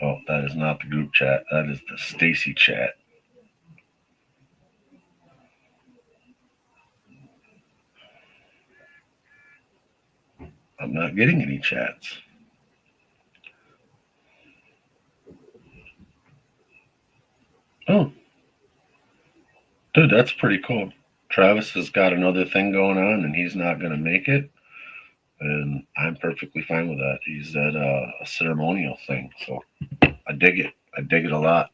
Oh, that is not the group chat. That is the Stacy chat. I'm not getting any chats. Oh, dude, that's pretty cool. Travis has got another thing going on and he's not going to make it. And I'm perfectly fine with that. He's at a ceremonial thing. So I dig it. I dig it a lot.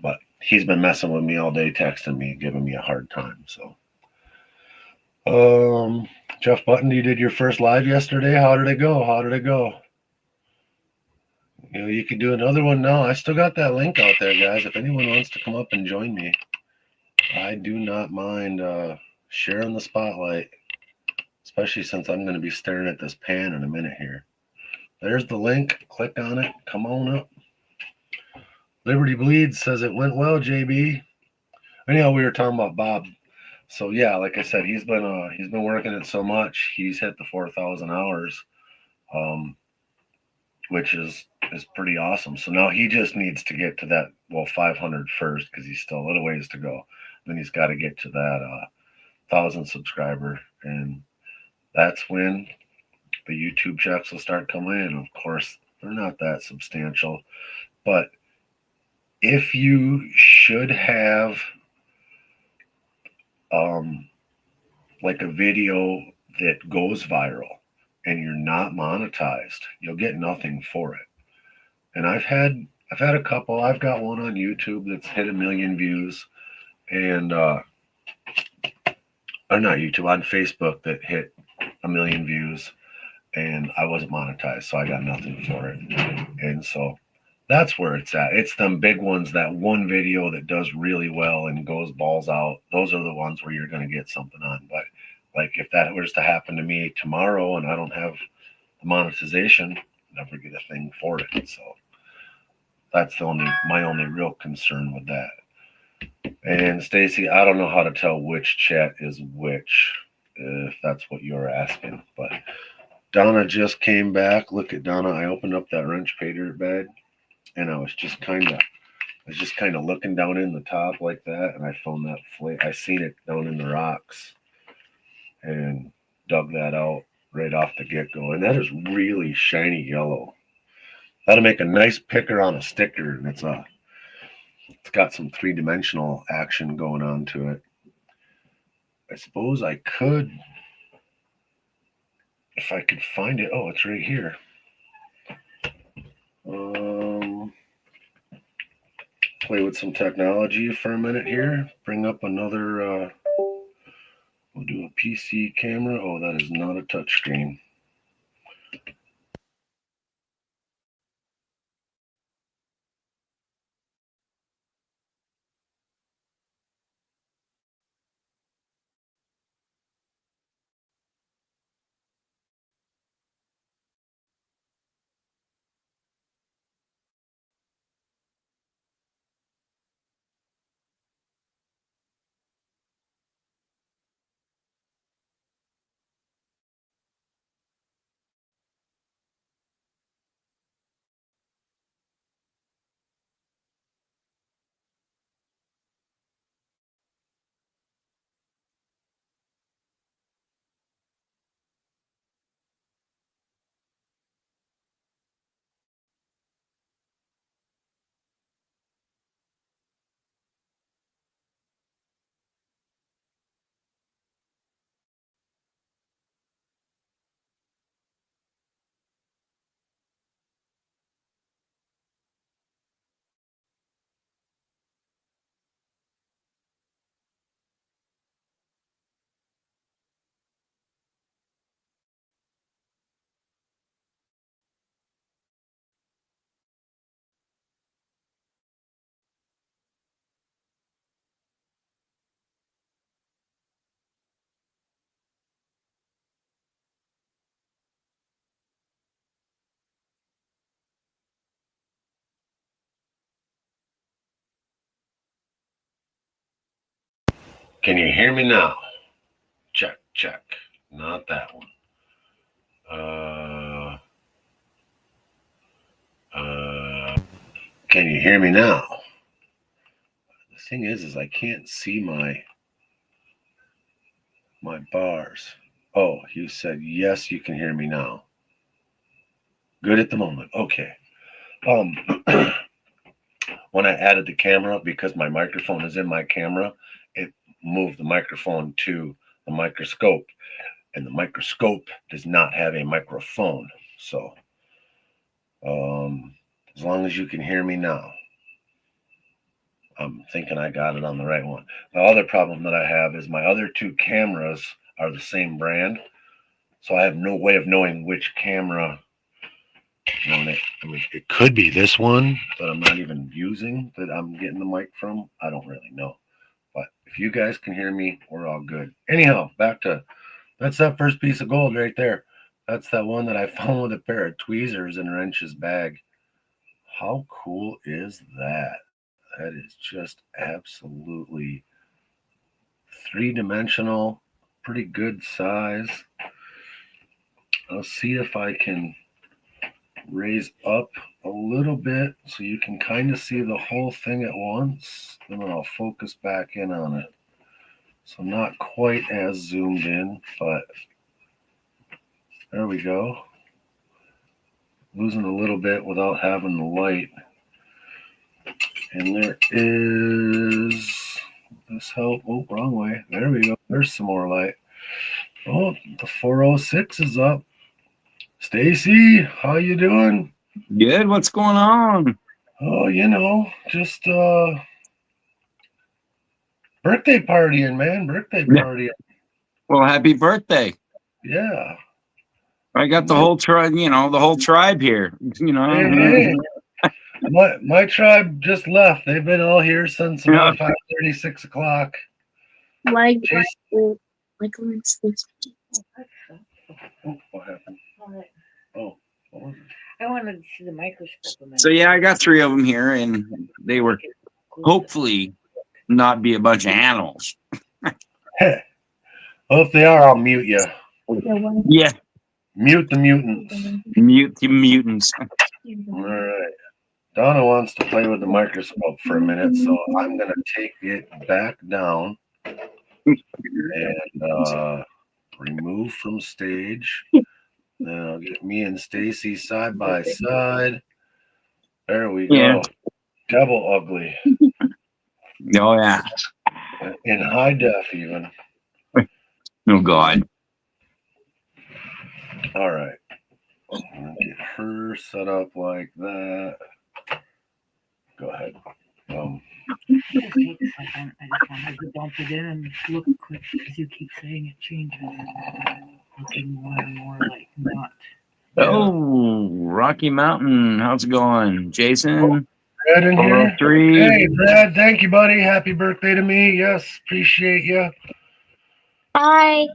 But he's been messing with me all day, texting me, giving me a hard time. So, Jeff Button, you did your first live yesterday. How did it go? How did it go? You know, you could do another one now. I still got that link out there, guys. If anyone wants to come up and join me, I do not mind sharing the spotlight, especially since I'm going to be staring at this pan in a minute here. There's the link. Click on it. Come on up. Liberty Bleeds says it went well, JB. Anyhow, we were talking about Bob. So yeah, like I said, he's been working it so much. He's hit the 4,000 hours, which is pretty awesome. So now he just needs to get to that 500 first because he's still a little ways to go. Then he's got to get to that 1,000 subscriber, and that's when the YouTube checks will start coming in. Of course, they're not that substantial, but if you should have like a video that goes viral and you're not monetized, you'll get nothing for it. And I've had a couple. I've got one on YouTube that's hit 1 million views, and or not YouTube, on Facebook that hit 1 million views, and I wasn't monetized, so I got nothing for it. And so that's where it's at. It's them big ones, that one video that does really well and goes balls out. Those are the ones where you're going to get something on. But like if that was to happen to me tomorrow and I don't have the monetization, never get a thing for it. So that's my only real concern with that. And Stacy, I don't know how to tell which chat is which, if that's what you're asking. But Donna just came back. Look at Donna. I opened up that wrench pay dirt bag, and I was just kind of looking down in the top like that, and I found that flake. I seen it down in the rocks, and dug that out right off the get go. And that is really shiny yellow. That'll make a nice picker on a sticker, and it's got some 3-dimensional action going on to it. I suppose I could, if I could find it. Oh, it's right here. Play with some technology for a minute here. Bring up another. We'll do a PC camera. Oh, that is not a touchscreen. Can you hear me now? Check, check. Not that one. Can you hear me now? The thing is I can't see my bars. Oh, you said yes, you can hear me now. Good at the moment. Okay. When I added the camera, because my microphone is in my camera, it moved the microphone to the microscope, and the microscope does not have a microphone. So, as long as you can hear me now, I'm thinking I got it on the right one. The other problem that I have is my other two cameras are the same brand, so I have no way of knowing which camera. It could be this one that I'm not even using that I'm getting the mic from. I don't really know. But if you guys can hear me, we're all good. Anyhow, back to that's that first piece of gold right there. That's that one that I found with a pair of tweezers in a wrench's bag. How cool is that? That is just absolutely 3-dimensional, pretty good size. I'll see if I can raise up a little bit so you can kind of see the whole thing at once, and then I'll focus back in on it. So not quite as zoomed in, but there we go. Losing a little bit without having the light. And there is this help. Oh, wrong way. There we go. There's some more light. Oh, the 406 is up. Stacy, how you doing? Good. What's going on? Oh, just birthday partying, man. Birthday partying. Well, happy birthday. Yeah. I got the whole tribe, the whole tribe here. Hey. My tribe just left. They've been all here since about 5:30, 6 o'clock. Like Oh, what happened? Oh, what was it? I wanted to see the microscope. So yeah, I got 3 of them here, and they were hopefully not be a bunch of animals. Well, if they are, I'll mute you. Yeah, Mute the mutants. mute the mutants. All right. Donna wants to play with the microscope for a minute, so I'm going to take it back down and remove from stage. Then I'll get me and Stacy side by side. There we Yeah. go. Double ugly. Oh yeah. In high def, even. Oh God. All right. Get her set up like that. Go ahead. It just looks like I just wanted to dump it in and look quick because you keep saying it changes. Looking more and more like not. Yeah. Oh, Rocky Mountain. How's it going, Jason? Brad in here. 403. Hey, Brad. Thank you, buddy. Happy birthday to me. Yes, appreciate you. Hi.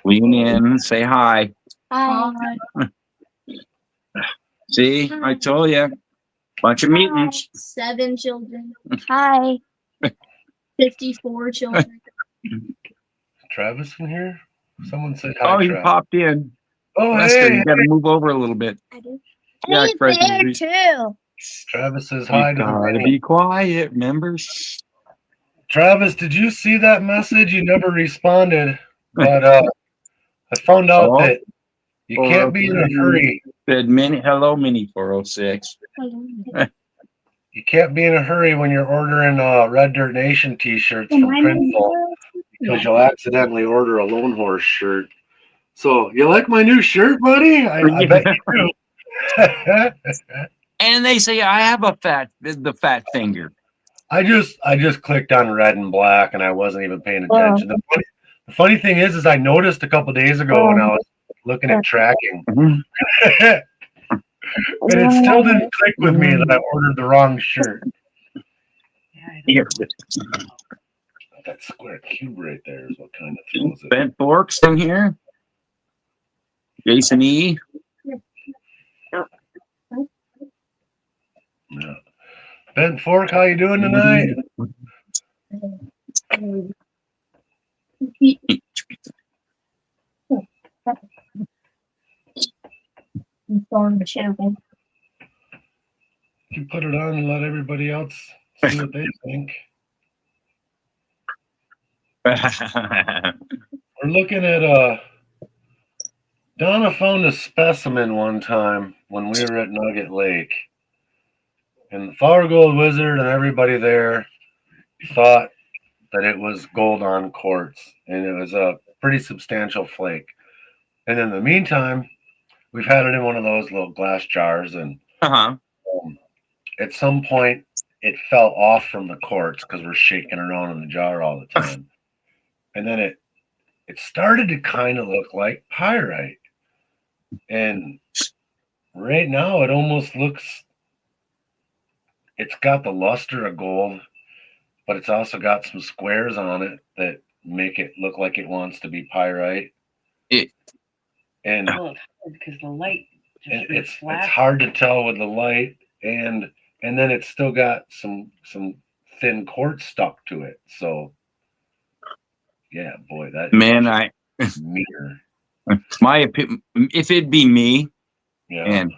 Lean in. Say hi. Hi. See, I told you. Bunch of mutants. 7 children. Hi. 54 children. Travis in here? Someone said hi, Oh, he Travis. popped in. Oh, Lester, hey. you got to move over a little bit. I do. Yeah, He's Fred, there you too. Travis says hi to the gotta mini. be quiet, remember? Travis, did you see that message? You never responded. But I found out Oh. that you can't be in a hurry. Said hello, mini 406. You can't be in a hurry when you're ordering Red Dirt Nation t-shirts from Printful because you'll accidentally order a Lone Horse shirt. So, you like my new shirt, buddy? I bet you do. And they say I have the fat finger. I just clicked on red and black and I wasn't even paying attention. The funny thing is I noticed a couple days ago when I was looking at tracking. And it still didn't click with me that I ordered the wrong shirt. Here. That square cube right there is what kind of throws it. Bent Forks in here. Jason E. Yeah. Bent Fork, how you doing tonight? You put it on and let everybody else see what they think. We're looking at Donna found a specimen one time when we were at Nugget Lake. And the Flower Gold Wizard and everybody there thought that it was gold on quartz. And it was a pretty substantial flake. And in the meantime, we've had it in one of those little glass jars. And at some point, it fell off from the quartz because we're shaking around in the jar all the time. And then it started to kind of look like pyrite. And right now it almost looks, it's got the luster of gold, but it's also got some squares on it that make it look like it wants to be pyrite. And because the light just it's hard to tell with the light, and then it's still got some thin quartz stuck to it. So yeah, boy, that man, mirror. My opinion, if it'd be me, Yeah. and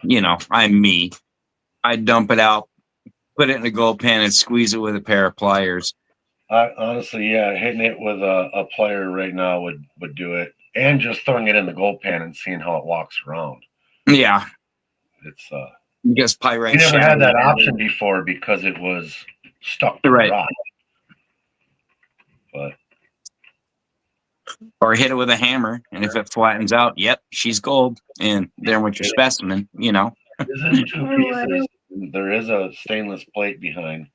I'm me, I'd dump it out, put it in a gold pan, and squeeze it with a pair of pliers. Honestly, yeah, hitting it with a plier right now would do it, and just throwing it in the gold pan and seeing how it walks around. Yeah, it's because pyrite. We never had that option before because it was stuck to the rock. But or hit it with a hammer, and if it flattens out, yep, she's gold, and there went your specimen. This is 2 pieces. There is a stainless plate behind.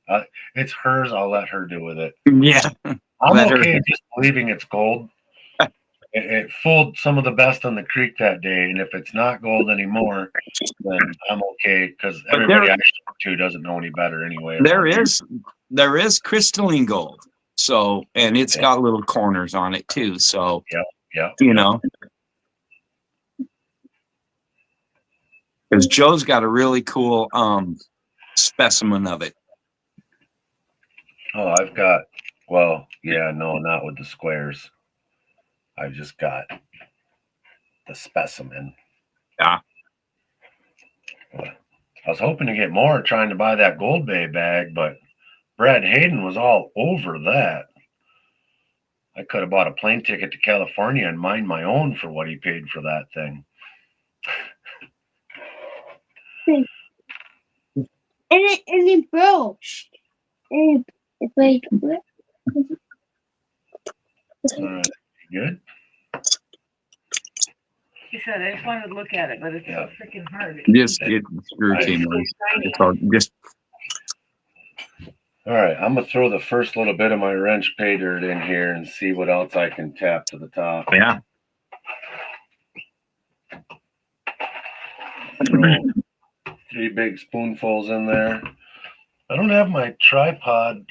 It's hers. I'll let her do with it. Yeah, I'm okay just believing it's gold. It fooled some of the best on the creek that day, and if it's not gold anymore, then I'm okay because everybody I talk to doesn't know any better anyway. There is crystalline gold, so and it's got little corners on it too. So because Joe's got a really cool specimen of it. Oh, I've got, well, yeah, no, not with the squares. I've just got the specimen. Yeah. I was hoping to get more trying to buy that Gold Bay bag, but Brad Hayden was all over that. I could have bought a plane ticket to California and mined my own for what he paid for that thing. And it broke. And it's like, All right, good. He said, I just wanted to look at it, but it's Yeah. so freaking hard. Just get screw team. It's all just All right, I'm gonna throw the first little bit of my wrench pay dirt in here and see what else I can tap to the top. yeah. Throw 3 big spoonfuls in there. I don't have my tripod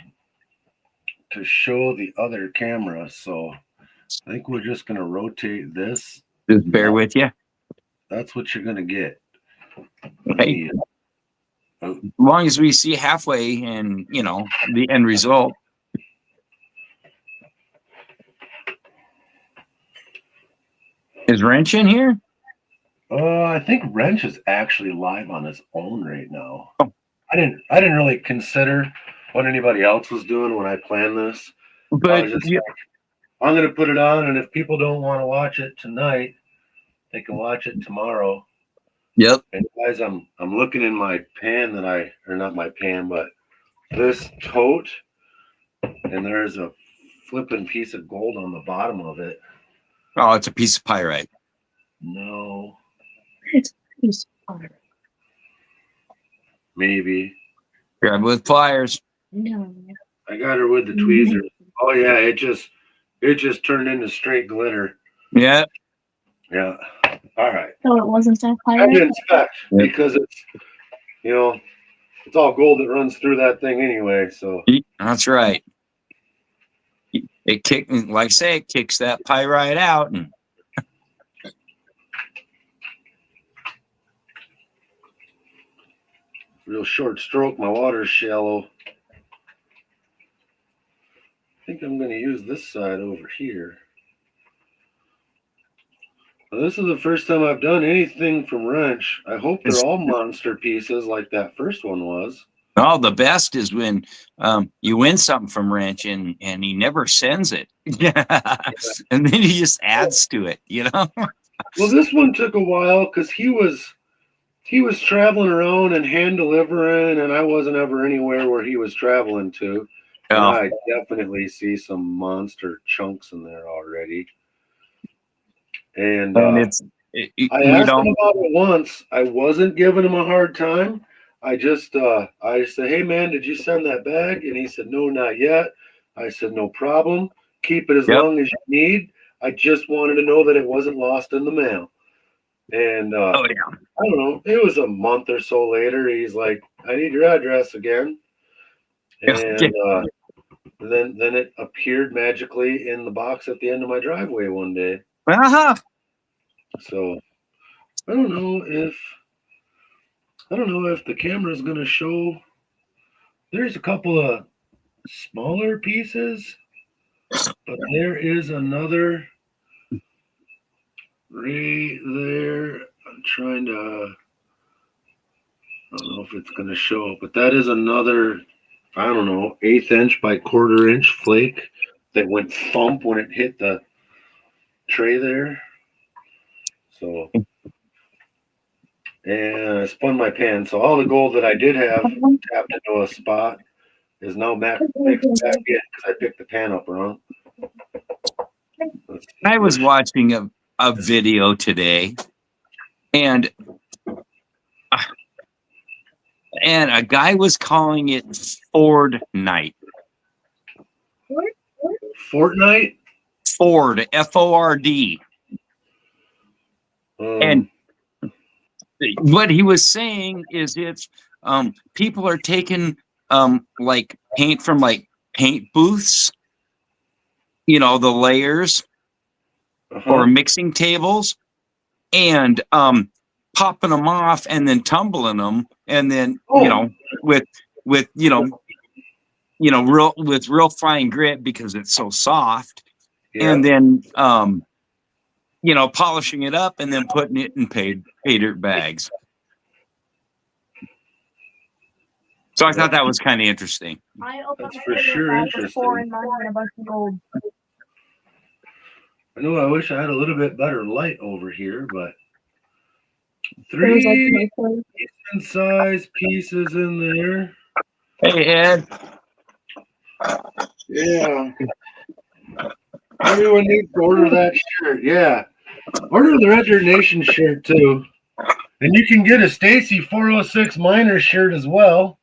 to show the other camera, so I think we're just gonna rotate this. Just bear with you. That's what you're gonna get. Hey. As long as we see halfway and, you know, the end result. Is Wrench in here? I think Wrench is actually live on his own right now. Oh. I didn't really consider what anybody else was doing when I planned this. I But was just like, I'm gonna put it on, and if people don't want to watch it tonight, they can watch it tomorrow. yep. And guys, I'm looking in my pan or not my pan, but this tote, and there's a flipping piece of gold on the bottom of it. Oh, it's a piece of pyrite. No, it's a piece of art. maybe. Grab it with pliers. No. I got her with the tweezers. Oh yeah, it just turned into straight glitter. Yeah. Yeah. All right. So it wasn't that I pirate? didn't expect Yep. because it's all gold that runs through that thing anyway. So That's right. It like I say, it kicks that pyrite out, and real short stroke. My water's shallow. I think I'm going to use this side over here. Well, this is the first time I've done anything from Wrench. I hope they're all monster pieces like that first one was. oh, the best is when you win something from Wrench and he never sends it. And then he just adds to it, you know? Well, this one took a while because he was traveling around and hand delivering, and I wasn't ever anywhere where he was traveling to. And Oh. I definitely see some monster chunks in there already. And And I it's asked him about it once. I wasn't giving him a hard time. I just said, "Hey man, did you send that bag?" And he said, "No, not yet." I said, "No problem. Keep it as long as you need. I just wanted to know that it wasn't lost in the mail." And oh yeah. I don't know. It was a month or so later. He's like, "I need your address again." And then it appeared magically in the box at the end of my driveway one day. Uh-huh. So I don't know if the camera is going to show. There's a couple of smaller pieces, but there is another right there. I'm trying to. I don't know if it's going to show, but that is another. I don't know, 1/8 inch by 1/4 inch flake that went thump when it hit the tray there. So, and I spun my pan. So all the gold that I did have tapped into a spot is now mixed back in because I picked the pan up wrong. I was watching a video today, and a guy was calling it Ford-nite. Fortnite? Ford, F-O-R-D. And what he was saying is it's people are taking like paint from like paint booths, you know, the layers or mixing tables, and popping them off and then tumbling them and then you know with real fine grit because it's so soft, and then polishing it up and then putting it in pay dirt bags. So I thought that was kind of interesting. I opened That's my for pay dirt sure bag with interesting. 4 in mine and a bunch of gold. I know I wish I had a little bit better light over here, but It was like 3 my decent size pieces in there. Hey Ed, Yeah. Everyone needs to order that shirt. Yeah. Order the Red Dirt Nation shirt too. And you can get a Stacy 406 Miners shirt as well.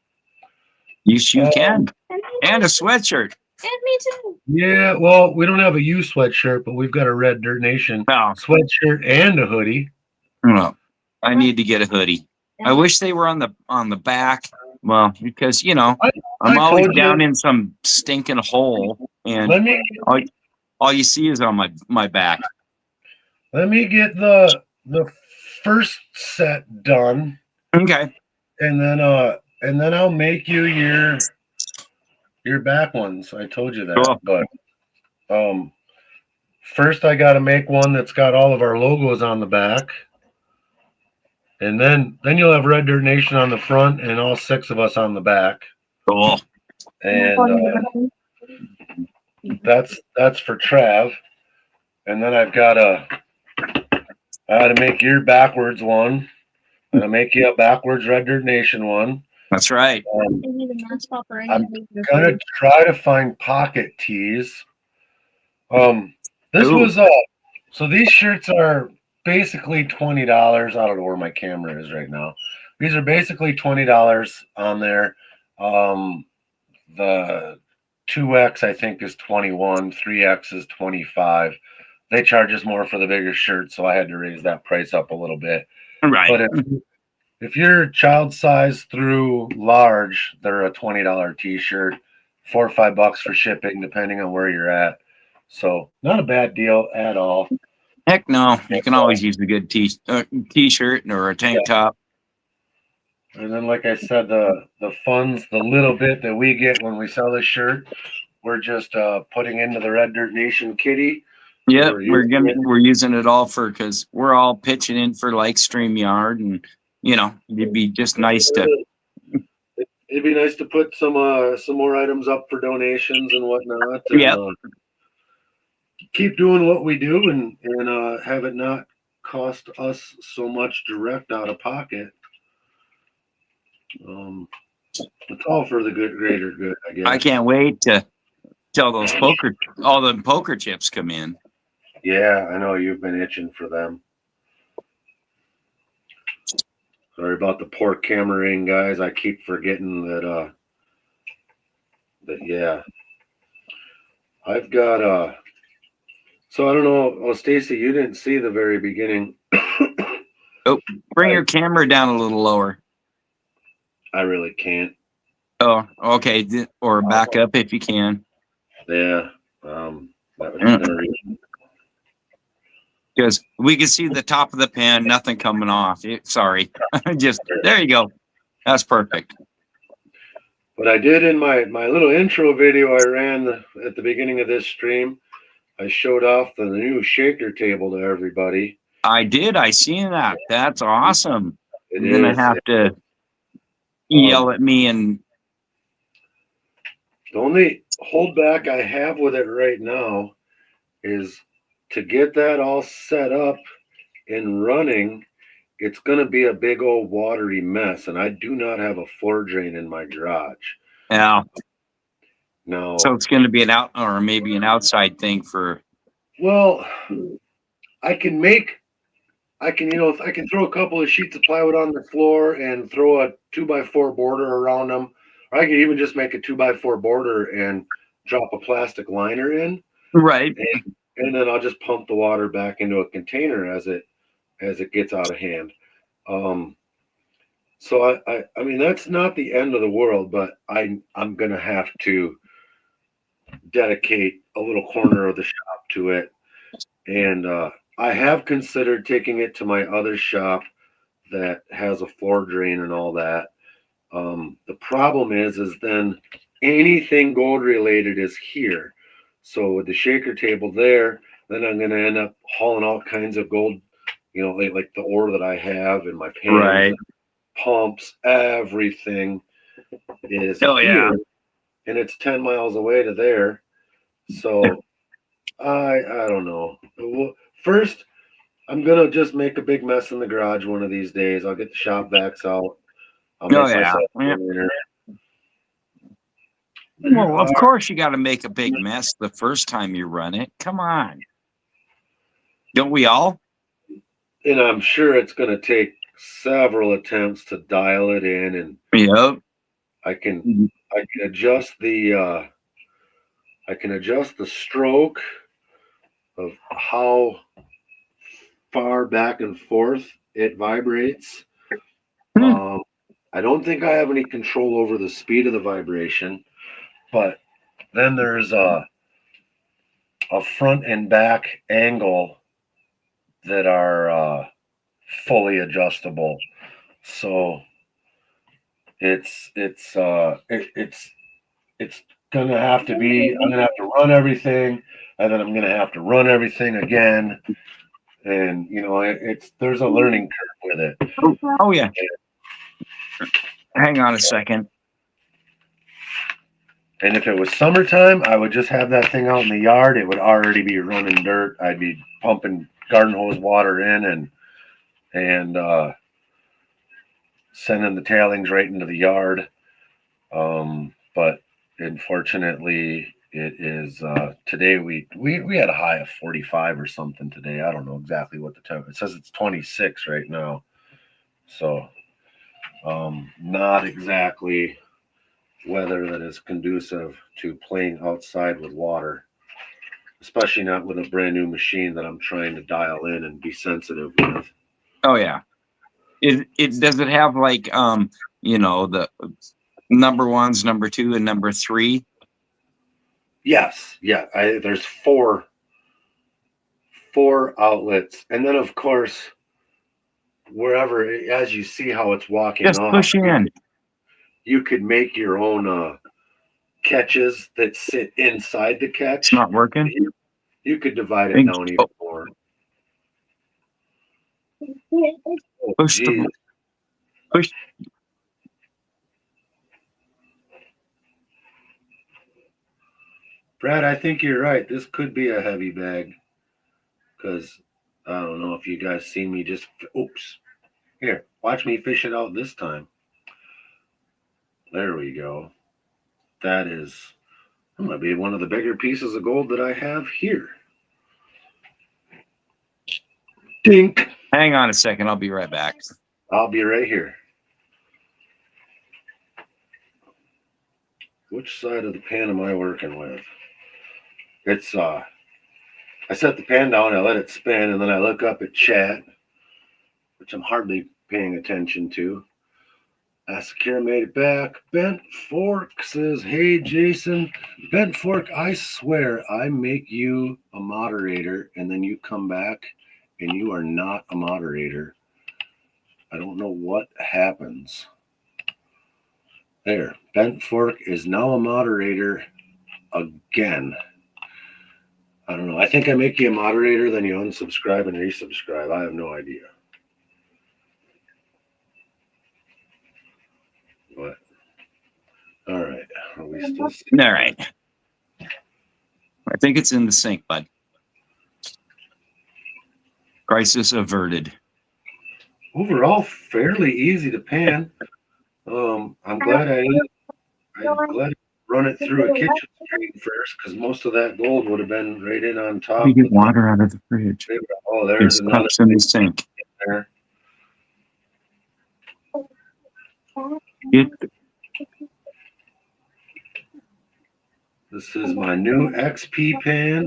you can, and and a sweatshirt. me too. Yeah, well, we don't have a U sweatshirt, but we've got a Red Dirt Nation Oh, sweatshirt and a hoodie. well, I need to get a hoodie. I wish they were on the back. Well, because I'm I always told down you. in some stinking hole, and Let me all you see is on my back. let me get the first set done, Okay. and then I'll make you your back ones. I told you that. Cool. But first I got to make one that's got all of our logos on the back. And then you'll have Red Dirt Nation on the front and all 6 of us on the back. Cool. And that's for Trav. And then I got to make your backwards one. And I'll make you a backwards Red Dirt Nation one. That's right. I'm gonna try to find pocket tees. This Ooh. was so these shirts are basically $20. I don't know where my camera is right now. These are basically $20 on there. The 2X I think is 21, 3X is 25. They charge us more for the bigger shirts, so I had to raise that price up a little bit. Right. But if you're child size through large, they're a $20 t-shirt, $4 or $5 for shipping, depending on where you're at. So not a bad deal at all. Heck no, you can always use a good t-shirt or a tank top. And then, like I said, the funds, the little bit that we get when we sell this shirt, we're just putting into the Red Dirt Nation kitty. Yep, we're using it all because we're all pitching in for like StreamYard, and it'd be just nice to. It'd be nice to put some more items up for donations and whatnot. Yeah. Keep doing what we do and have it not cost us so much direct out of pocket. It's all for the greater good, I guess. I can't wait to till all the poker chips come in. Yeah, I know you've been itching for them. Sorry about the poor cameraing, guys. I keep forgetting that yeah. I've got so I don't know. Oh, Stacy, you didn't see the very beginning. Oh, bring your camera down a little lower. I really can't. Oh, okay. Or back up if you can. Yeah. That was because we can see the top of the pan, nothing coming off. Sorry. Just there you go. That's perfect. But I did in my little intro video I ran at the beginning of this stream, I showed off the new shaker table to everybody. I did. I seen that. That's awesome. You're going to have to yell at me. And the only holdback I have with it right now is to get that all set up and running. It's going to be a big old watery mess, and I do not have a floor drain in my garage. Yeah. No. So it's going to be maybe an outside thing for. Well, I can throw a couple of sheets of plywood on the floor and throw a 2x4 border around them, or I could even just make a 2x4 border and drop a plastic liner in. Right. And then I'll just pump the water back into a container as it gets out of hand. So I mean that's not the end of the world, but I'm gonna have to dedicate a little corner of the shop to it. And I have considered taking it to my other shop that has a floor drain and all that. The problem is then anything gold related is here. So with the shaker table there, then I'm going to end up hauling all kinds of gold, like the ore that I have and my pans, Right. and pumps, everything is Oh, yeah. here, and it's 10 miles away to there. So I don't know. First, I'm gonna just make a big mess in the garage one of these days. I'll get the shop vacs out. I'll Oh, make yeah. myself a Yeah. cleaner. Well, of course you got to make a big mess the first time you run it. Come on. Don't we all? And I'm sure it's gonna take several attempts to dial it in, and Yep. I can adjust the stroke of how far back and forth it vibrates. Hmm. I don't think I have any control over the speed of the vibration, but then there's a front and back angle that are fully adjustable. So it's gonna have to be. I'm gonna have to run everything, and then I'm gonna have to run everything again, and it's there's a learning curve with it. Oh, yeah. Hang on a second. And if it was summertime, I would just have that thing out in the yard. It would already be running dirt. I'd be pumping garden hose water in and sending the tailings right into the yard. But unfortunately, it is today we had a high of 45 or something today. I don't know exactly what the temperature. It says it's 26 right now, so not exactly weather that is conducive to playing outside with water, especially not with a brand new machine that I'm trying to dial in and be sensitive with. Oh, yeah. It does it have like the number ones, number two, and number three? Yes, yeah. There's four outlets, and then of course wherever, as you see how it's walking Just off, push in. you could make your own catches that sit inside the catch. It's not working. You could divide it down even more. Push the push. Brad, I think you're right. This could be a heavy bag because I don't know if you guys see me just. Oops. Here, watch me fish it out this time. There we go. That might be one of the bigger pieces of gold that I have here. Dink. Hang on a second. I'll be right back. I'll be right here. Which side of the pan am I working with? It's I set the pan down, I let it spin, and then I look up at chat, which I'm hardly paying attention to. Asakira made it back. Bent Fork says, "Hey Jason, Bent Fork, I swear I make you a moderator, and then you come back and you are not a moderator. I don't know what happens." There, Bent Fork is now a moderator again. I don't know. I think I make you a moderator, then you unsubscribe and resubscribe. I have no idea. What? All right. Are we still? All right. I think it's in the sink, bud. Crisis averted. Overall, fairly easy to pan. I'm glad I'm glad I run it through a kitchen screen first, because most of that gold would have been right in on top. How do you get water out of the fridge? Oh, There's another cups in the sink. there. This is my new XP pan.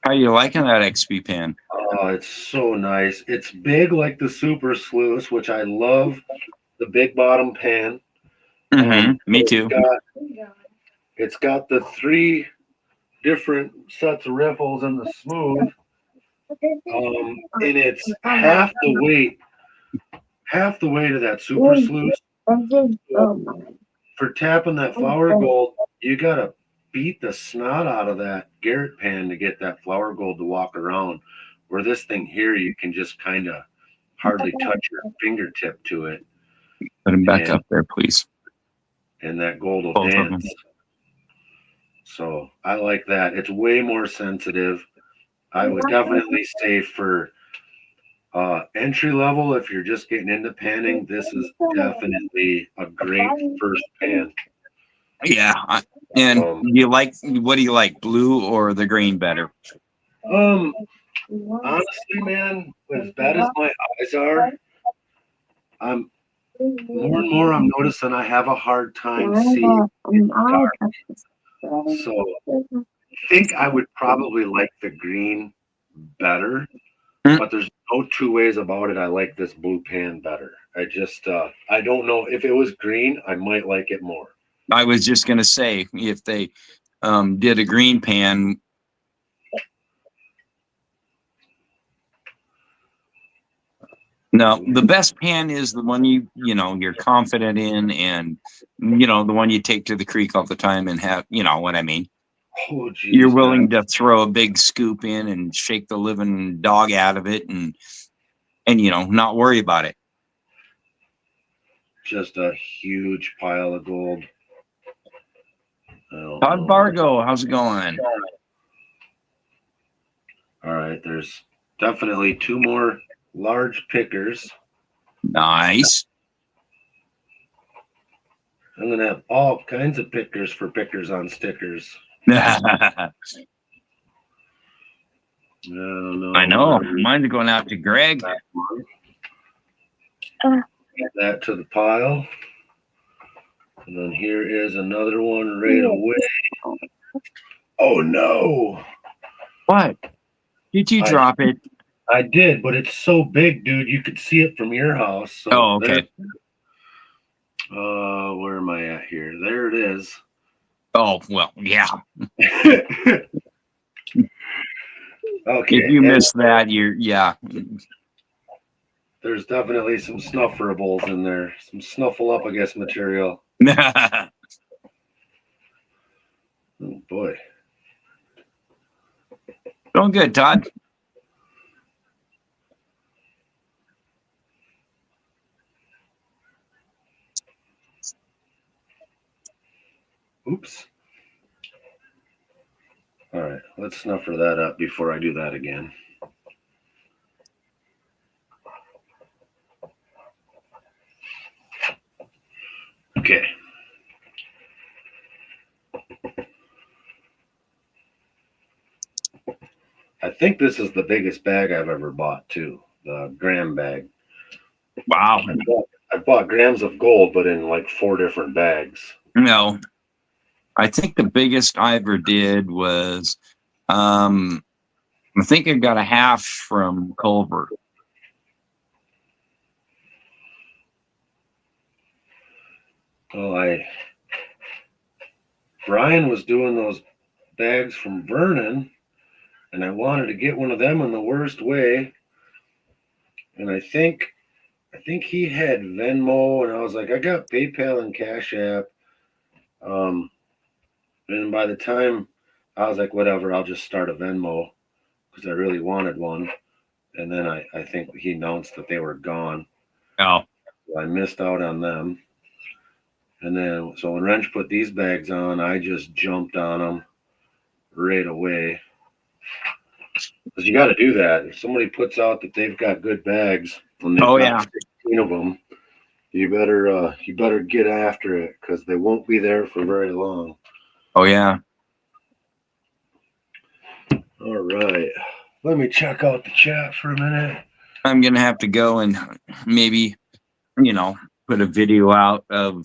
How you liking that XP pan? Oh, it's so nice. It's big like the Super Sluice, which I love. The big bottom pan. Me too. It's got the 3 different sets of riffles and the smooth. And it's half the weight of that Super Sluice, For tapping that flour gold, you gotta beat the snot out of that Garrett pan to get that flour gold to walk around. Where this thing here, you can just kind of hardly touch your fingertip to it, Put him back and up there, please. and that gold will Both of them. dance. So I like that. It's way more sensitive. I would definitely say for entry level, if you're just getting into panning, this is definitely a great first pan. Yeah. And Um, what do you like, blue or the green better? Honestly, man, as bad as my eyes are, I'm more and more I'm noticing I have a hard time seeing in the dark. So I think I would probably like the green better, but there's no two ways about it. I like this blue pan better. I just I don't know if it was green, I might like it more. I was just gonna say if they did a green pan. No, the best pan is the one you're confident in, and the one you take to the creek all the time and have, what I mean. Oh, geez, You're willing to throw a big scoop in and shake the living dog out of it, and not worry about it. Just a huge pile of gold. Todd Bargo, how's it going? All right, there's definitely two more large pickers. Nice. I'm gonna have all kinds of pickers for pickers on stickers. I don't know. know. Mine's going out to Greg. Add that to the pile. And then here is another one right away. Oh no! What? Did you drop it? I did, but it's so big, dude. You could see it from your house. So oh, okay. Where am I at here? There it is. Oh, well, yeah. Okay. If you missed that, yeah. There's definitely some snufferables in there. Some snuffleupagus material. Oh, boy. Doing good, Todd. Oops. All right, let's snuffer that up before I do that again. Okay. I think this is the biggest bag I've ever bought, too. The gram bag. Wow. I bought grams of gold, but in like 4 different bags. No. I think the biggest I ever did was, I think I got a half from Culver. Well, Brian was doing those bags from Vernon, and I wanted to get one of them in the worst way. And I think he had Venmo, and I was like, I got PayPal and Cash App. And by the time I was like, whatever, I'll just start a Venmo because I really wanted one. And then I think he announced that they were gone. Oh. So I missed out on them. And then, so when Wrench put these bags on, I just jumped on them right away. Because you got to do that. If somebody puts out that they've got good bags and they've got 16 of them, you better get after it because they won't be there for very long. Oh, yeah. All right. Let me check out the chat for a minute. I'm going to have to go and maybe, put a video out of,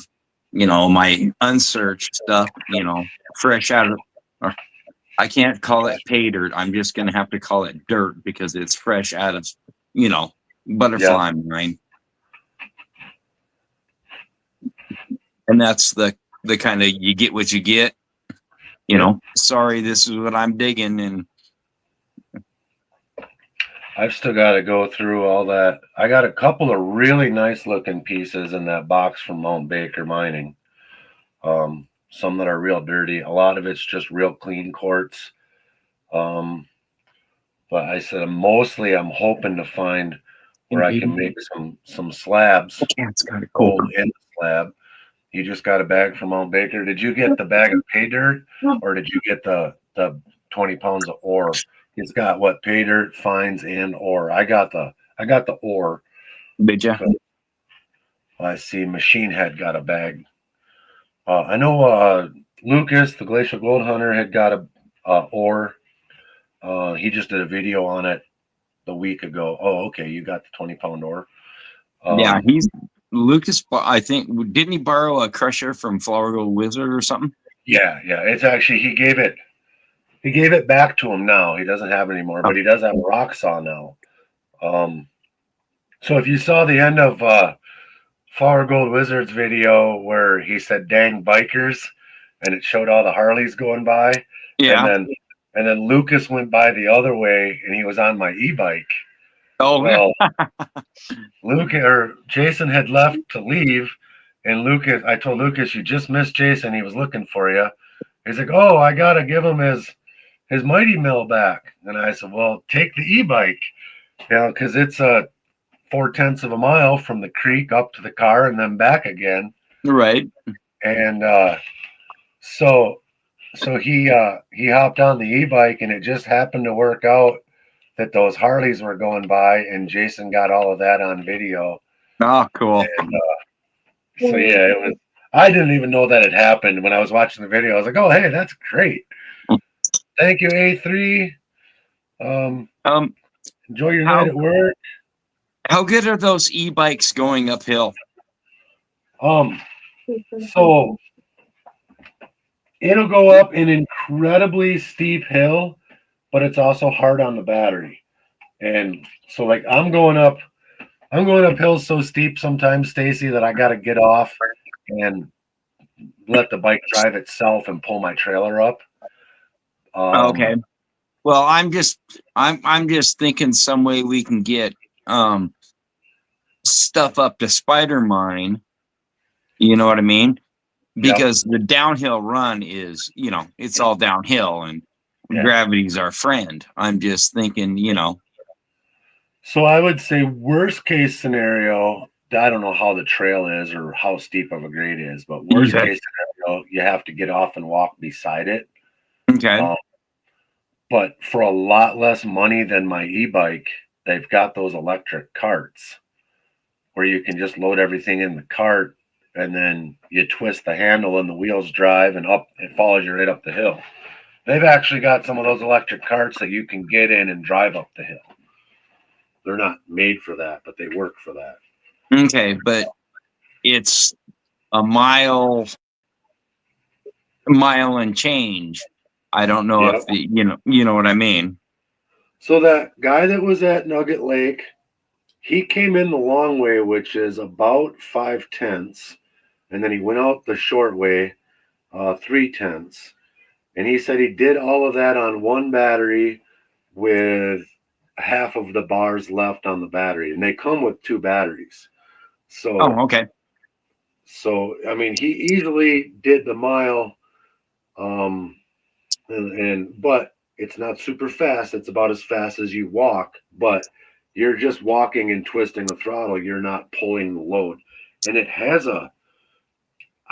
my unsearched stuff, fresh out of, or I can't call it pay dirt. I'm just going to have to call it dirt because it's fresh out of, butterfly mine. And that's the kind of, you get what you get, sorry, this is what I'm digging. And I've still got to go through all that. I got a couple of really nice looking pieces in that box from Mount Baker Mining. Some that are real dirty. A lot of it's just real clean quartz. Um, but I said mostly I'm hoping to find where I can make some slabs, Cat's got a gold cold. in the slab. You just got a bag from Mount Baker. Did you get the bag of pay dirt, or did you get the 20 pounds of ore? It's got what, pay dirt, fines, and ore. I got the ore. Did you? I see Machine Head got a bag. I know Lucas, the Glacial Gold Hunter, had got a ore. He just did a video on it the week ago. Oh, okay, you got the 20-pound ore. Yeah, he's Lucas. I think didn't he borrow a crusher from Flower Gold Wizard or something? Yeah. It's actually he gave it back to him now. He doesn't have it anymore, but he does have a rock saw now. So if you saw the end of Flower Gold Wizard's video where he said "dang bikers," and it showed all the Harleys going by, Yeah. and then Lucas went by the other way, and he was on my e-bike. Oh, Well, Jason had left to leave, and I told Lucas, "You just missed Jason. He was looking for you." He's like, "Oh, I gotta give him his Mighty Mill back," and I said, "Well, take the e-bike, because it's a 4/10 of a mile from the creek up to the car and then back again." right. And so he hopped on the e-bike, and it just happened to work out that those Harleys were going by, and Jason got all of that on video. Oh, cool. And so yeah, it was. I didn't even know that had happened when I was watching the video. I was like, "Oh, hey, that's great! Thank you, A3. Enjoy your night at work." How good are those e-bikes going uphill? So it'll go up an incredibly steep hill, but it's also hard on the battery. And so like I'm going up hills so steep sometimes, Stacy, that I gotta get off and let the bike drive itself and pull my trailer up. Okay. Well, I'm just thinking some way we can get stuff up to Spider Mine. You know what I mean? Because the downhill run is, it's all downhill and gravity's our friend. I'm just thinking, So I would say worst case scenario, I don't know how the trail is or how steep of a grade is, but worst case scenario, you have to get off and walk beside it. Okay. But for a lot less money than my e-bike, they've got those electric carts where you can just load everything in the cart and then you twist the handle and the wheels drive and up, it follows you right up the hill. They've actually got some of those electric carts that you can get in and drive up the hill. They're not made for that, but they work for that. Okay, but it's a mile and change. I don't know if you know what I mean. So that guy that was at Nugget Lake, he came in the long way, which is about 5/10, and then he went out the short way, 3/10. And he said he did all of that on one battery with half of the bars left on the battery, and they come with two batteries. So, okay. So I mean, he easily did the mile, but it's not super fast. It's about as fast as you walk, but you're just walking and twisting the throttle. You're not pulling the load, and it has I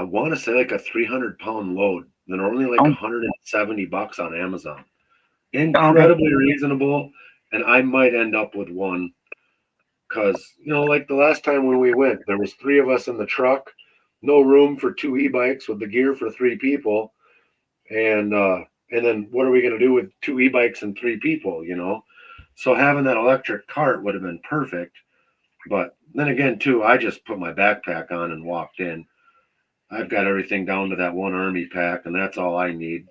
want to say like a 300-pound load. They're only like $170 on Amazon. Incredibly reasonable, and I might end up with one because like the last time when we went, there was three of us in the truck, no room for two e-bikes with the gear for three people, and then what are we going to do with two e-bikes and three people? So having that electric cart would have been perfect. But then again, too, I just put my backpack on and walked in. I've got everything down to that one army pack, and that's all I need.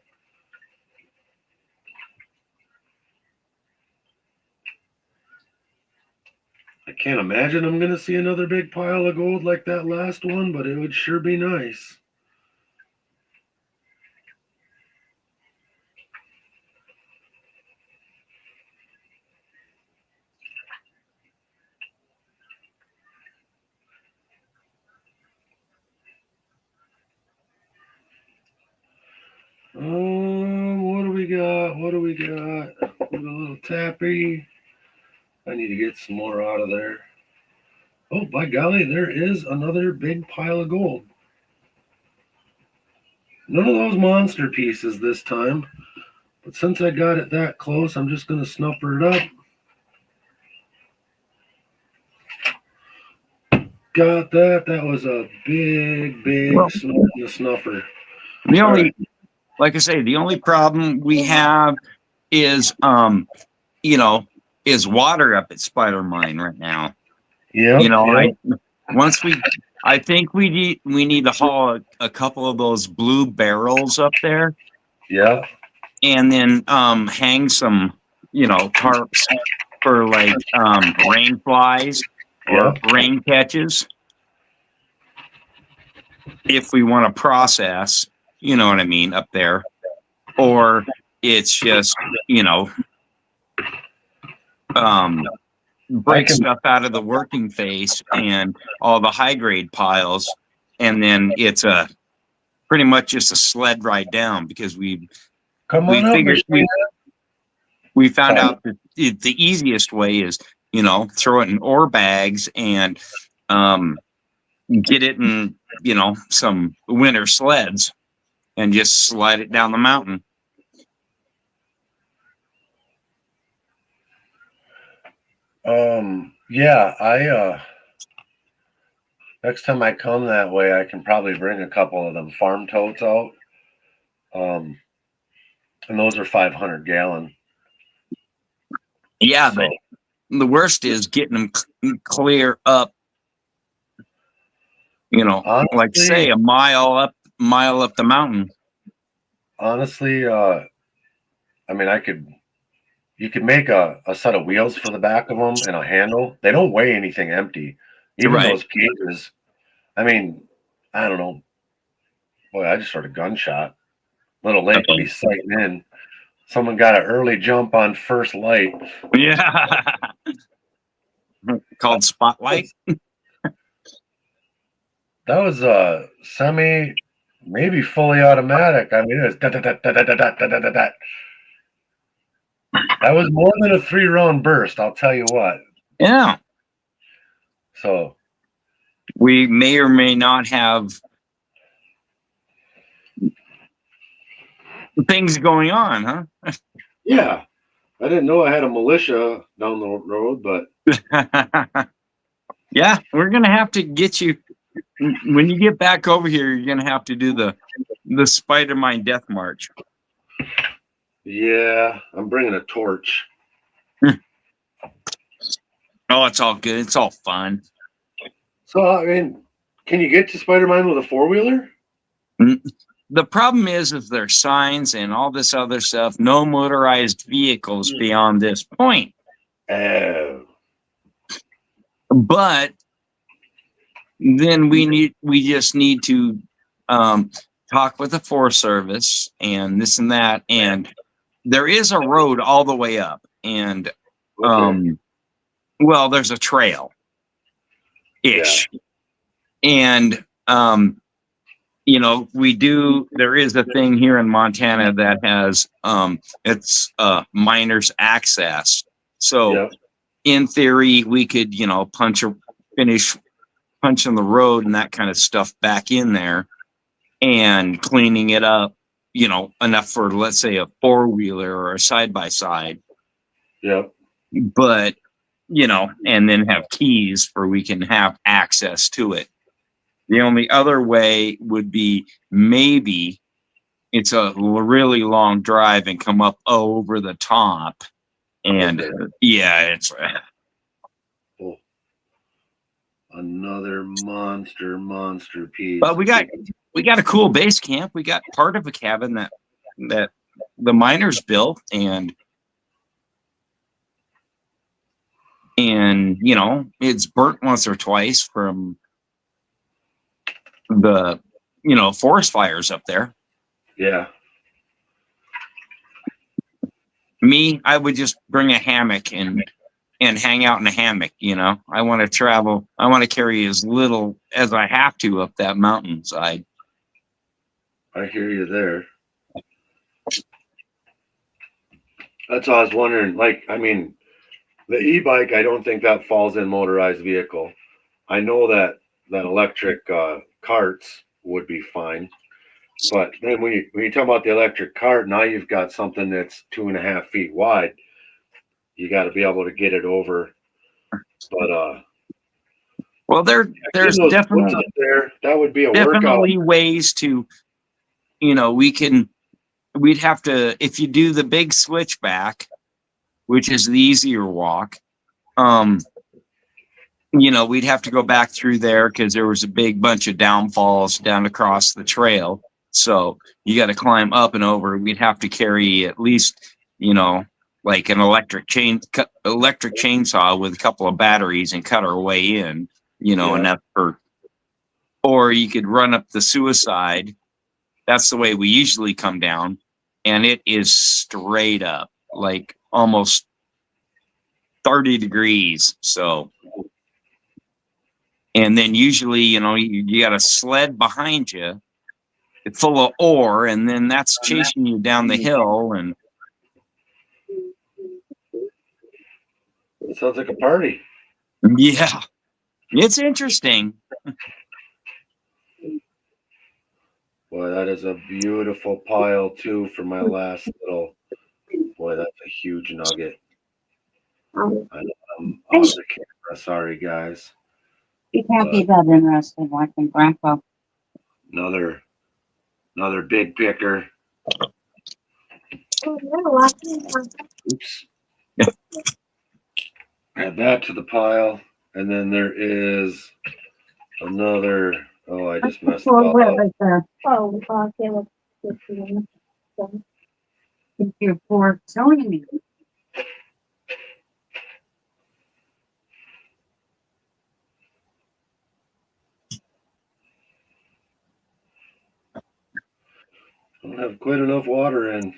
I can't imagine I'm going to see another big pile of gold like that last one, but it would sure be nice. What do we got? What do we got? With a little tappy. I need to get some more out of there. Oh, by golly, there is another big pile of gold. None of those monster pieces this time. But since I got it that close, I'm just going to snuffer it up. Got that. That was a big Well, snuffer. the All only, right. like I say, the only problem we have is, you know, is water up at Spider Mine right now. Yep. You know, Yep. I think we need to haul a couple of those blue barrels up there, Yeah. and then hang some, you know, tarps for like rain flies or Yep. rain catches if we want to process, you know what I mean, up there. Or it's just, you know, break stuff out of the working face and all the high grade piles, and then it's a pretty much just a sled ride down, because Come we on up, figured Michelle. we found Sorry. out that the easiest way is, you know, throw it in ore bags and get it in, you know, some winter sleds and just slide it down the mountain. Yeah, next time I come that way, I can probably bring a couple of them farm totes out. And those are 500 gallon. Yeah, So, but the worst is getting them clear up, you know, like honestly, say a mile up the mountain. honestly, I mean, you could make a set of wheels for the back of them and a handle. They don't weigh anything empty. Even Right. those cages. I mean, I don't know. Boy, I just heard a gunshot. Little late to be sighting in. Someone got an early jump on first light. Yeah. Called Spotlight. That was a semi, maybe fully automatic. I mean, it was da. That was more than a 3-round burst, I'll tell you what. Yeah. So We may or may not have things going on, huh? yeah, I didn't know I had a militia down the road, but Yeah, we're gonna have to get you when you get back over here. You're gonna have to do the Spider-Man Death March. yeah, I'm bringing a torch. Oh, it's all good. It's all fun. So I mean, can you get to Spider-Man with a 4-wheeler? The problem is there's signs and all this other stuff. No motorized vehicles beyond this point. Oh, But then we just need to talk with the Forest Service and this and that. And there is a road all the way up, and okay. well, there's a trail ish, and you know, there is a thing here in Montana that has it's miners access. So Yep. in theory, we could, you know, finish punching the road and that kind of stuff back in there and cleaning it up, you know, enough for, let's say, a 4-wheeler or a side-by-side. Yep. But, you know, and then have keys for we can have access to it. The only other way would be maybe it's a really long drive and come up over the top. And yeah, it's another monster piece. but we got a cool base camp. We got part of a cabin that the miners built, and you know, it's burnt once or twice from the, you know, forest fires up there. Yeah. Me, I would just bring a hammock and hang out in a hammock. You know, I want to travel. I want to carry as little as I have to up that mountainside. I hear you there. That's what I was wondering. Like, I mean, the e-bike, I don't think that falls in motorized vehicle. I know that electric carts would be fine, but then when you talk about the electric cart, now you've got something that's 2.5 feet wide. You got to be able to get it over. But Well, there's getting those woods definitely up there, that would be a workout. ways to, we'd have to, if you do the big switchback, which is the easier walk, we'd have to go back through there because there was a big bunch of downfalls down across the trail. So you got to climb up and over. We'd have to carry at least, like an electric chainsaw with a couple of batteries and cut our way in, and that's or you could run up the suicide. That's the way we usually come down. And it is straight up, like almost 30 degrees. So, and then usually, you got a sled behind you full of ore, and then that's chasing you down the hill. And It sounds like a party. yeah, it's interesting. Boy, that is a beautiful pile too for my last little. Boy, that's a huge nugget. I'm off the camera. Sorry, guys. You can't be that interested watching Grandpa. Another big picker. Oops. Add that to the pile, and then there is another. Oh, I just messed it all up. Right there. Oh, okay. Let's If you're for telling me. I don't have quite enough water in.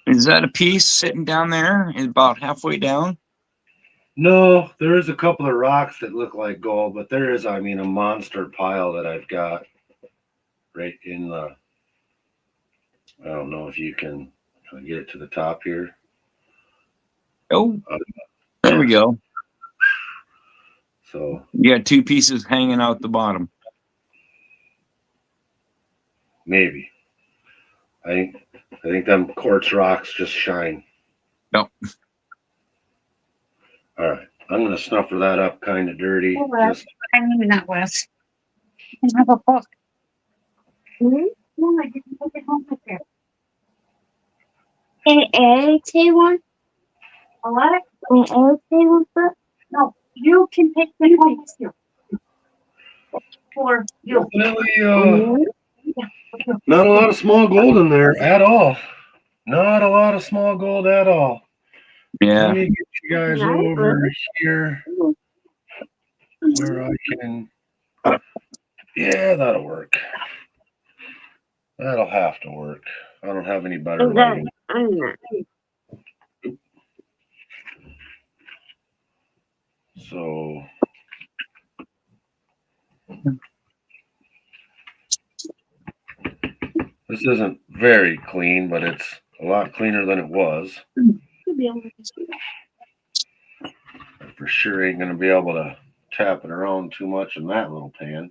Is that a piece sitting down there about halfway down? No, there is a couple of rocks that look like gold, but there is, a monster pile that I've got right in the. I don't know if you can get it to the top here. Oh, there we go. So You got two pieces hanging out the bottom. maybe. I think them quartz rocks just shine. Yep. All right, I'm gonna snuffer that up, kind of dirty. Oh, well. Just I mean, not Wes. I have a book. Hmm? No, I didn't take it home with there. AAT one? A lot of, AAT one for? no, you can take the notes here. For you. definitely not a lot of small gold in there at all. Not a lot of small gold at all. Yeah. Let me get you guys over here where I can. Yeah, that'll work. That'll have to work. I don't have any better lighting. I'm not. So this isn't very clean, but it's a lot cleaner than it was. Should be able to see that. I for sure ain't gonna be able to tap it around too much in that little pan.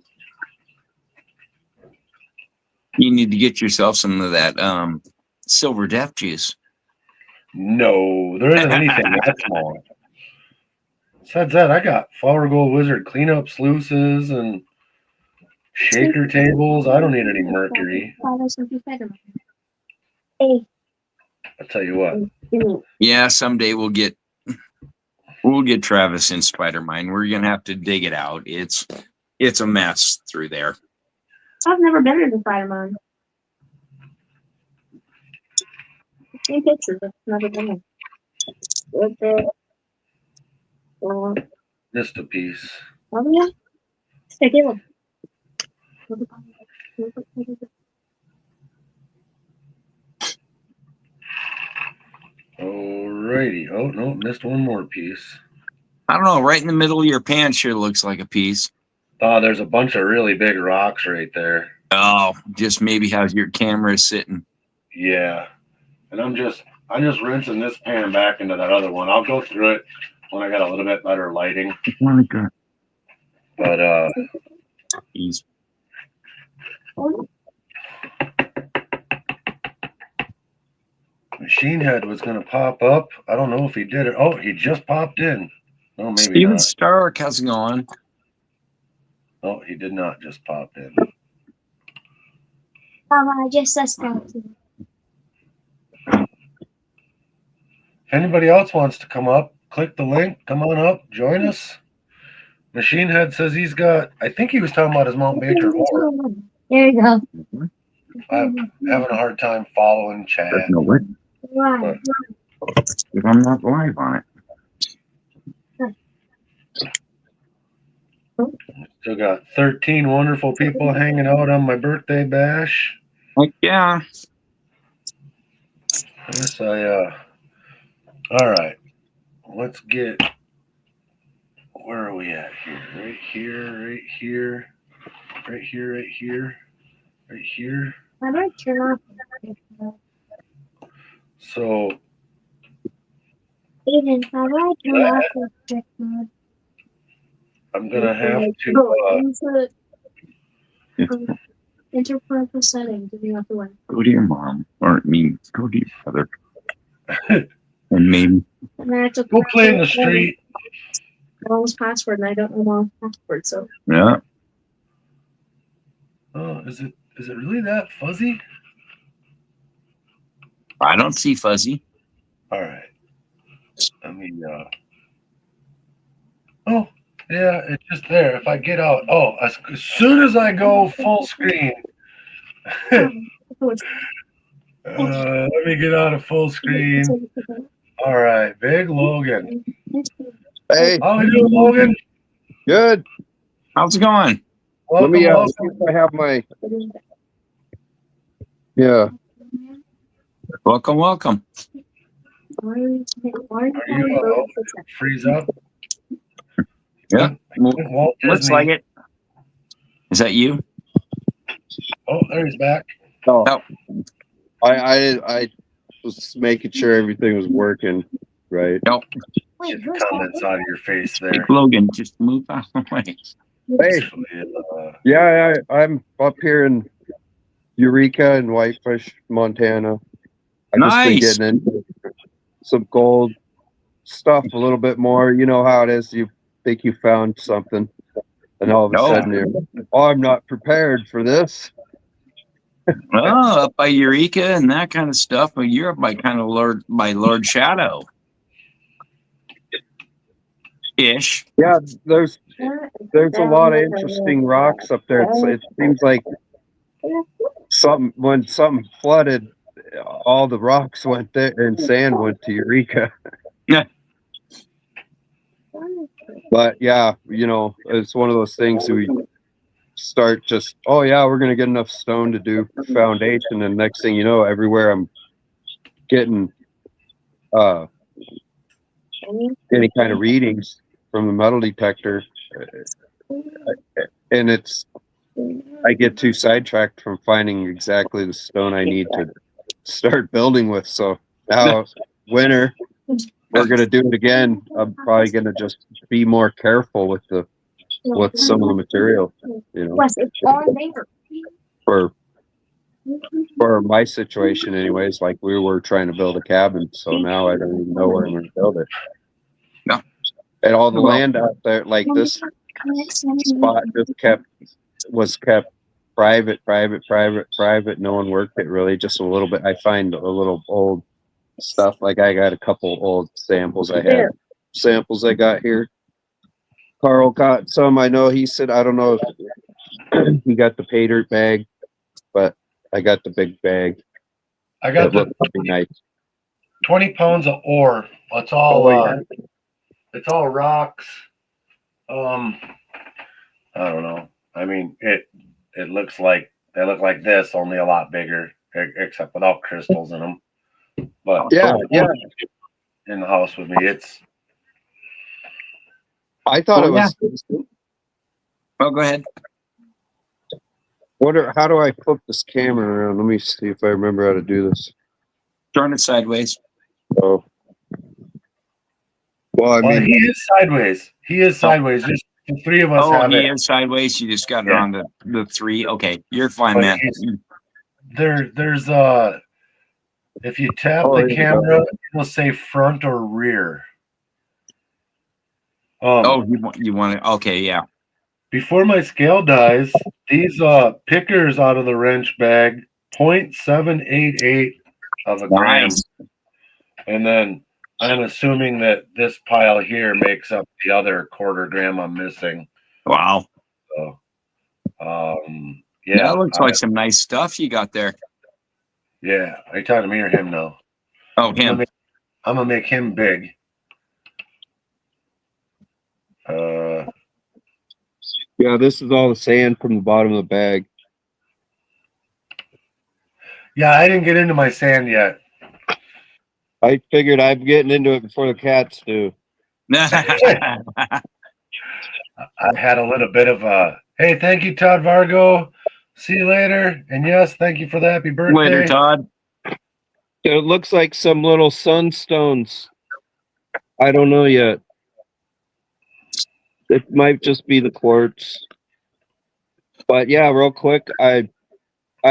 You need to get yourself some of that silver death juice. No, there isn't anything that small. Besides that, I got Flower Gold Wizard cleanup sluices and shaker tables. I don't need any mercury. Hey, I'll tell you what. Yeah, someday we'll get Travis in Spider Mine. We're gonna have to dig it out. It's a mess through there. I've never been in the Spider-Man. Seen pictures, but never been there. Right there. Just a piece. Oh yeah. Hey, Caleb. Alrighty. Oh no, missed one more piece. I don't know. Right in the middle of your pan sure looks like a piece. Oh, there's a bunch of really big rocks right there. Oh, just maybe how your camera is sitting. Yeah, and I'm just rinsing this pan back into that other one. I'll go through it when I got a little bit better lighting. But He's Machine Head was gonna pop up. I don't know if he did it. Oh, he just popped in. Oh, maybe Steven not. Stark, how's it going? Oh, he did not just pop in. I just suspected. If anybody else wants to come up, click the link. Come on up, join us. Machine Head says he's got. I think he was talking about his Mount Baker ore. There you go. I'm having a hard time following chat. No way. Why? If I'm not live on it. Still got 13 wonderful people hanging out on my birthday bash. Like, yeah. Yes, all right. Let's get. Where are we at here? Right here, right here, right here, right here, right here. I might turn off. So Aiden, how do I turn off the strict mode? I'm gonna have to. Enter parental settings if you have to win. Go to your mom. Or, go to your brother. And maybe. And I have to Go play in the street. Mom's password, and I don't know mom's password, so. Yeah. Oh, is it really that fuzzy? I don't see fuzzy. All right. Let me. Oh, yeah, it's just there. If I get out, as soon as I go full screen. Let me get out of full screen. All right, Big Logan. Hey, How we doing, Logan? good. How's it going? Let me Welcome. see if I have my. Yeah. Welcome, welcome. Are you freeze up? Yeah. Walt Looks Disney. like it. Is that you? Oh, there he's back. No. Oh. I was making sure everything was working right. Nope. Get the comments out of your face there. Logan, just move out of the way. Hey. Yeah, I'm up here in Eureka and Whitefish, Montana. I've just been Nice. getting into some gold stuff a little bit more. You know how it is. You think you found something, and all of a sudden you're, I'm not prepared for this. Oh, up by Eureka and that kind of stuff. But you're up by kind of Lord Shadow. Ish. Yeah, there's a lot of interesting rocks up there. It seems like when something flooded, all the rocks went there and sand went to Eureka. Yeah. But yeah, it's one of those things we start just, we're gonna get enough stone to do foundation, and next thing you know, everywhere I'm getting any kind of readings from the metal detector, and I get too sidetracked from finding exactly the stone I need to start building with. So now winter, we're gonna do it again. I'm probably gonna just be more careful with some of the material, for my situation anyways. Like, we were trying to build a cabin, so now I don't even know where I'm gonna build it. No. And all the land out there, like this spot was kept private. No one worked it really, just a little bit. I find a little old stuff. Like, I got a couple old samples I got here. Carl got some. I know he said, I don't know if he got the pay dirt bag, but I got the big bag. I got the nice. 20 pounds of ore. It's all it's all rocks. I don't know. I mean, it looks like they look like this, only a lot bigger, except without crystals in them. But yeah. In the house with me, I thought it was. Oh, go ahead. How do I flip this camera around? Let me see if I remember how to do this. Turn it sideways. Oh. Well, I Well, mean, he is sideways. He is sideways. Just the three of us Oh, have he it. is sideways. You just got it Yeah. on the 3. Okay, you're fine, But man. there's if you tap Oh, the here we camera, go. it'll say front or rear. Oh, you want it? Okay, yeah. Before my scale dies, these pickers out of the wrench bag, 0.788 of a gram. Nice. And then I'm assuming that this pile here makes up the other quarter gram I'm missing. Wow. So, yeah. That looks like some nice stuff you got there. Yeah. Are you talking to me or him now? Oh, I'm him. gonna make him big. Yeah, this is all the sand from the bottom of the bag. Yeah, I didn't get into my sand yet. I figured I'm getting into it before the cats do. I had a little bit of a hey, thank you, Todd Vargo. See you later. And yes, thank you for the happy birthday. Later, Todd. It looks like some little sunstones. I don't know yet. It might just be the quartz. But yeah, real quick, I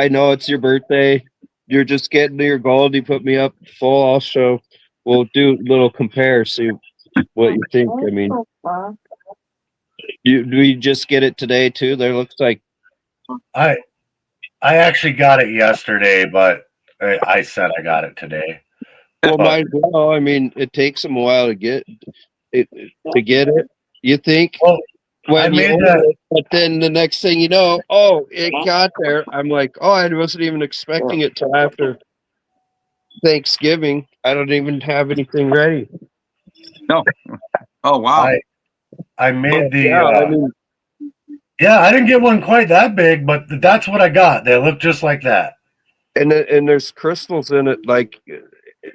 know it's your birthday. You're just getting to your gold. You put me up full. I'll show. We'll do a little compare. See what you think. I mean, do we just get it today too? There looks like I actually got it yesterday, but I said I got it today. well, might as well. I mean, it takes them a while to get it. You think? Well, I When you made order that. it, but then the next thing you know, oh, it got there. I'm like, oh, I wasn't even expecting it till after Thanksgiving. I don't even have anything ready. No. Oh, wow. I made the Yeah, I mean, yeah, I didn't get one quite that big, but that's what I got. They look just like that. and there's crystals in it. Like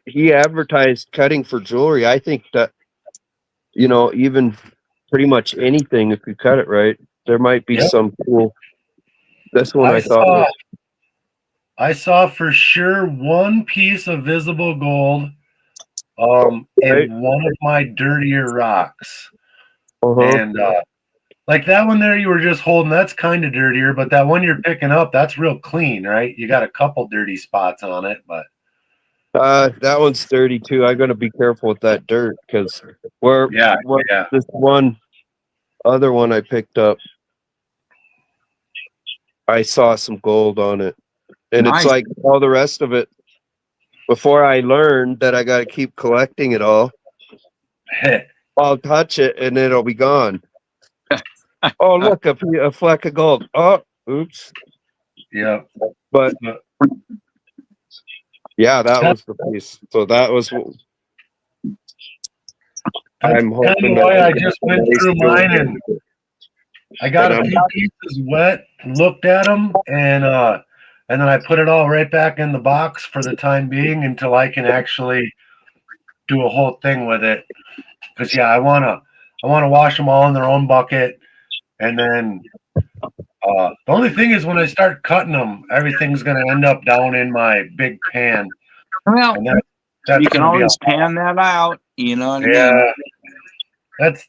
he advertised cutting for jewelry. I think that even pretty much anything if you cut it right, there might be Yep. some cool. This one I I thought saw was I saw for sure one piece of visible gold right. in one of my dirtier rocks. Uh-huh. And like that one there you were just holding, that's kind of dirtier, but that one you're picking up, that's real clean, right? You got a couple dirty spots on it, but That one's 32. I'm gonna be careful with that dirt because yeah. this one other one I picked up, I saw some gold on it, and Nice. it's like all the rest of it. Before I learned that I got to keep collecting it all, I'll touch it and it'll be gone. Oh, look, a fleck of gold. Oh, oops. Yeah. But yeah, that was the piece. So that was. I'm hoping kind of why I just went through mine and I got a few pieces wet, looked at them, and then I put it all right back in the box for the time being until I can actually do a whole thing with it. Because yeah, I wanna wash them all in their own bucket, and then the only thing is when I start cutting them, everything's gonna end up down in my big pan. Well, And that's you can gonna be always pan that out. You know what I mean? yeah, that's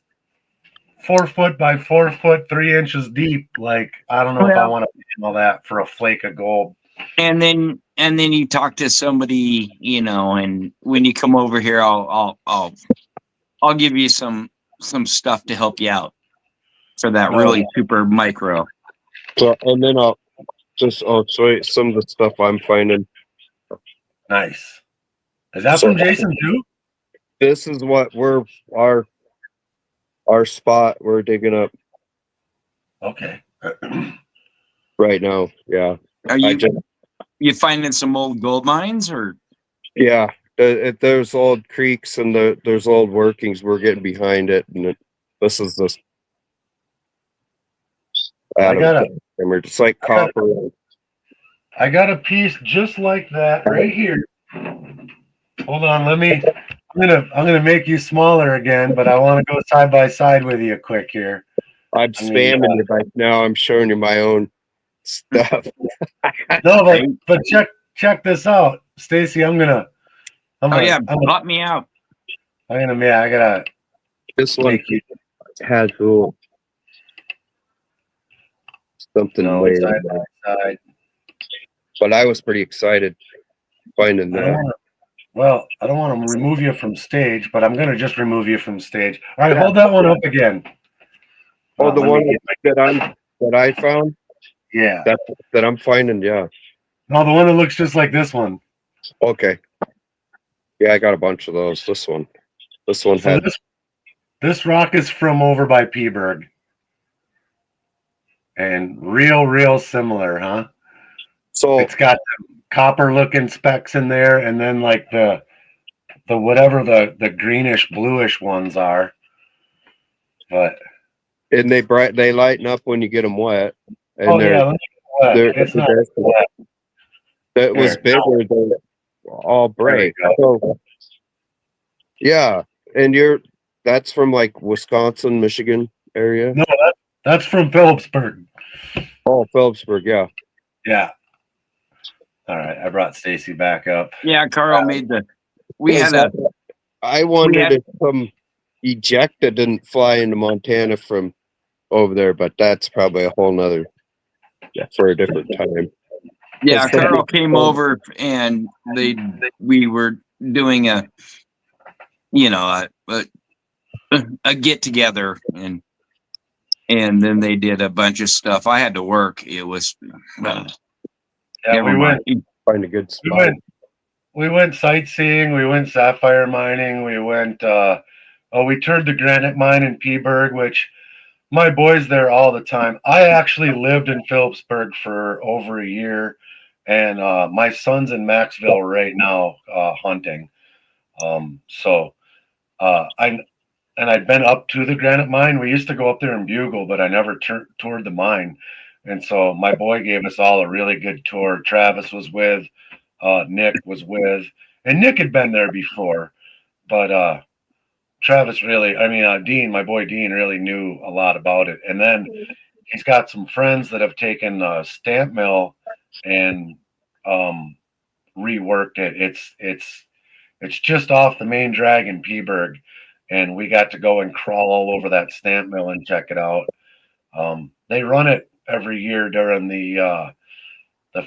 4 foot by 4 foot, 3 inches deep. Like I don't know if I Well, want to pan all that for a flake of gold. And then you talk to somebody, and when you come over here, I'll give you some stuff to help you out for that really super micro. So, and then I'll show you some of the stuff I'm finding. Nice. Is that from Jason too? This is what our spot we're digging up Okay. right now. Yeah. Are you finding some old gold mines or? Yeah. There's old creeks and there's old workings. We're getting behind it, and this is this. We're just like copper. I got a piece just like that right here. Hold on, I'm gonna make you smaller again, but I want to go side by side with you quick here. I'm spamming you right now. I'm showing you my own stuff. No, but check this out, Stacy. I'm gonna Yeah, bought me out. I gotta This one make you has a little something know way, side by side. but I was pretty excited finding I don't that. want to. Well, I don't want to remove you from stage, but I'm gonna just remove you from stage. All right, Yeah. hold that one up again. Oh, the Let me one get my- that I found yeah. that I'm finding. Yeah. No, the one that looks just like this one. Okay. Yeah, I got a bunch of those. This one So had. this rock is from over by Peaburg, and real similar, huh? So It's got copper looking specks in there, and then like the whatever the greenish bluish ones are. But and they lighten up when you get them wet, and oh yeah, let me get wet. they're It's not wet. that was There. bigger than all There we bright. go. So yeah, and that's from like Wisconsin, Michigan area. No, that's from Phillipsburg. Oh, Phillipsburg, yeah. Yeah. All right, I brought Stacy back up. Yeah, Carl made the. We had I wondered had- if some ejecta didn't fly into Montana from over there, but that's probably a whole nother for a different time. Yeah, It's Carl came over and we were doing a get together and then they did a bunch of stuff. I had to work. It was Yeah, never mind. Find a good spot. We went sightseeing, we went sapphire mining, we went we toured the granite mine in Peaburg, which my boys there all the time. I actually lived in Phillipsburg for over a year, and my son's in Maxville right now hunting. I'd been up to the granite mine. We used to go up there and bugle, but I never toured the mine. And so my boy gave us all a really good tour. Travis was with, Nick was with, and Nick had been there before, but Travis Dean, my boy Dean, really knew a lot about it. And then he's got some friends that have taken a stamp mill and reworked it. It's just off the main drag in Peaburg, and we got to go and crawl all over that stamp mill and check it out. They run it every year during the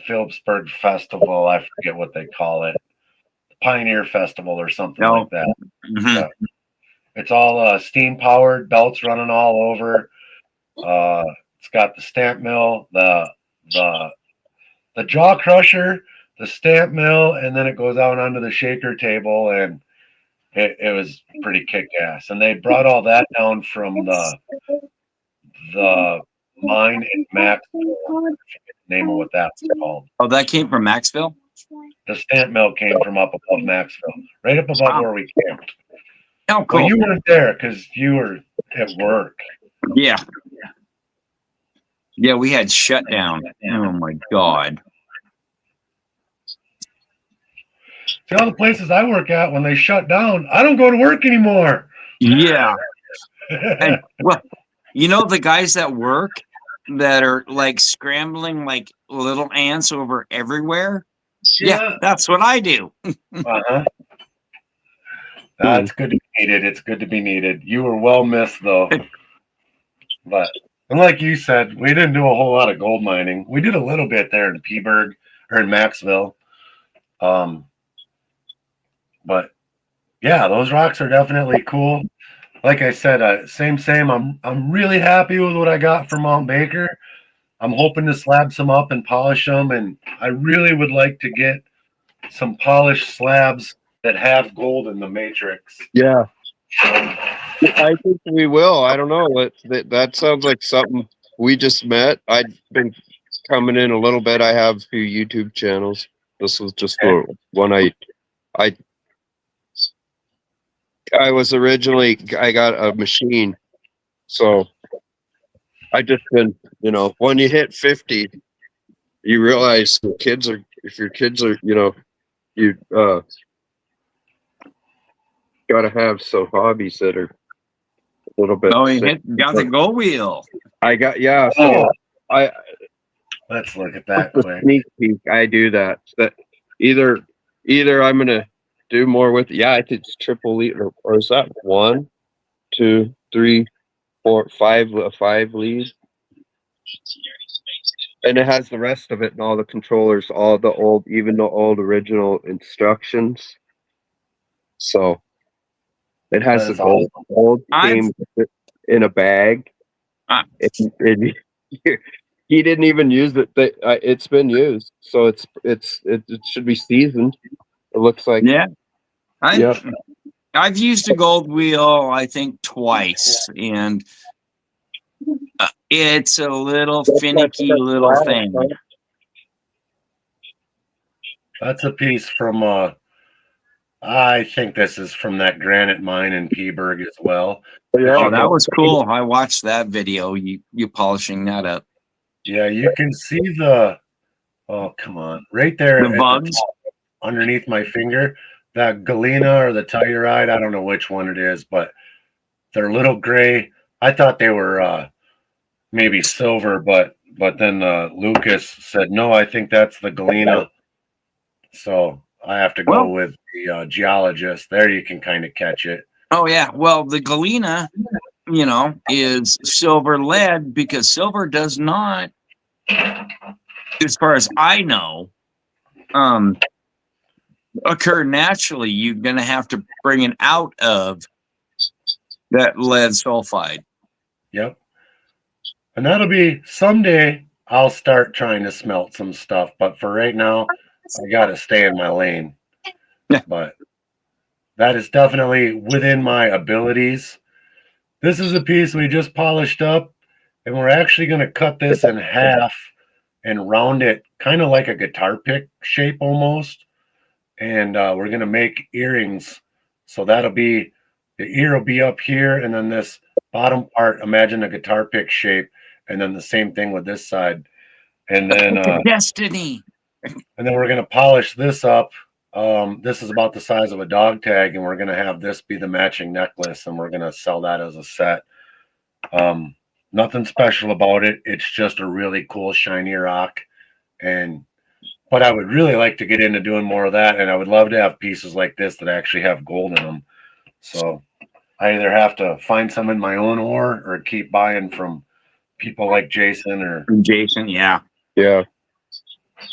Phillipsburg Festival. I forget what they call it, Pioneer Festival or something like that. Mhm. Yeah. It's all steam powered, belts running all over. It's got the stamp mill, the jaw crusher, the stamp mill, and then it goes out onto the shaker table, and it was pretty kick ass. And they brought all that down from the mine in Maxville. I forget the name of what that's called. Oh, that came from Maxville? The stamp mill came from up above Maxville, right up above where we camped. Oh, cool. Well, you weren't there because you were at work. Yeah. Yeah, we had shut down. Oh my God. See, all the places I work at, when they shut down, I don't go to work anymore. Yeah. And well, the guys that work that are like scrambling like little ants over everywhere. Yeah, that's what I do. Uh-huh. That's good to be needed. It's good to be needed. You were well missed, though. But, and like you said, we didn't do a whole lot of gold mining. We did a little bit there in Peaburg or in Maxville. But yeah, those rocks are definitely cool. Like I said, same. I'm really happy with what I got from Mount Baker. I'm hoping to slab some up and polish them, and I really would like to get some polished slabs that have gold in the matrix. Yeah, I think we will. I don't know. That sounds like something we just met. I've been coming in a little bit. I have a few YouTube channels. This was just one I was originally, I got a machine, so I just been, when you hit 50, you realize if your kids are, you got to have some hobbies that are a little bit. Oh, you got the go wheel. I got, yeah. So Let's look at that The quick. sneak peek. I do that. That either I'm gonna do more with. Yeah, I think it's triple lead, or is that 1, 2, 3, 4, 5? 5 leads, and it has the rest of it and all the controllers, all the old, even the old original instructions. So it has That the is awesome. gold I've came in a bag. uh, And he didn't even use it. It's been used, so it should be seasoned. It looks like. yeah. Yep. I've used a gold wheel, I think, twice, and it's a little finicky little thing. That's a piece from I think this is from that granite mine in Peaburg as well. Yeah. Oh, that was cool. I watched that video. You polishing that up. Yeah, you can see the oh come on. Right there The at bugs. the top underneath my finger. That Galena or the Telluride, I don't know which one it is, but they're little gray. I thought they were maybe silver, but then Lucas said no, I think that's the Galena. So I have to go Well, with the geologist. There you can kind of catch it. oh yeah. Well, the Galena, is silver lead because silver does not, as far as I know, occur naturally. You're gonna have to bring it out of that lead sulfide. Yep. And that'll be someday I'll start trying to smelt some stuff, but for right now, I got to stay in my lane. Yeah. But that is definitely within my abilities. This is a piece we just polished up, and we're actually going to cut this in half and round it kind of like a guitar pick shape almost. And we're going to make earrings. So that'll be the ear will be up here, and then this bottom part, imagine a guitar pick shape, and then the same thing with this side. And then Destiny. and then we're going to polish this up. This is about the size of a dog tag, and we're going to have this be the matching necklace, and we're going to sell that as a set. Nothing special about it. It's just a really cool shiny rock. But I would really like to get into doing more of that, and I would love to have pieces like this that actually have gold in them. So I either have to find some in my own ore or keep buying from people like Jason or Jason, yeah. Yeah.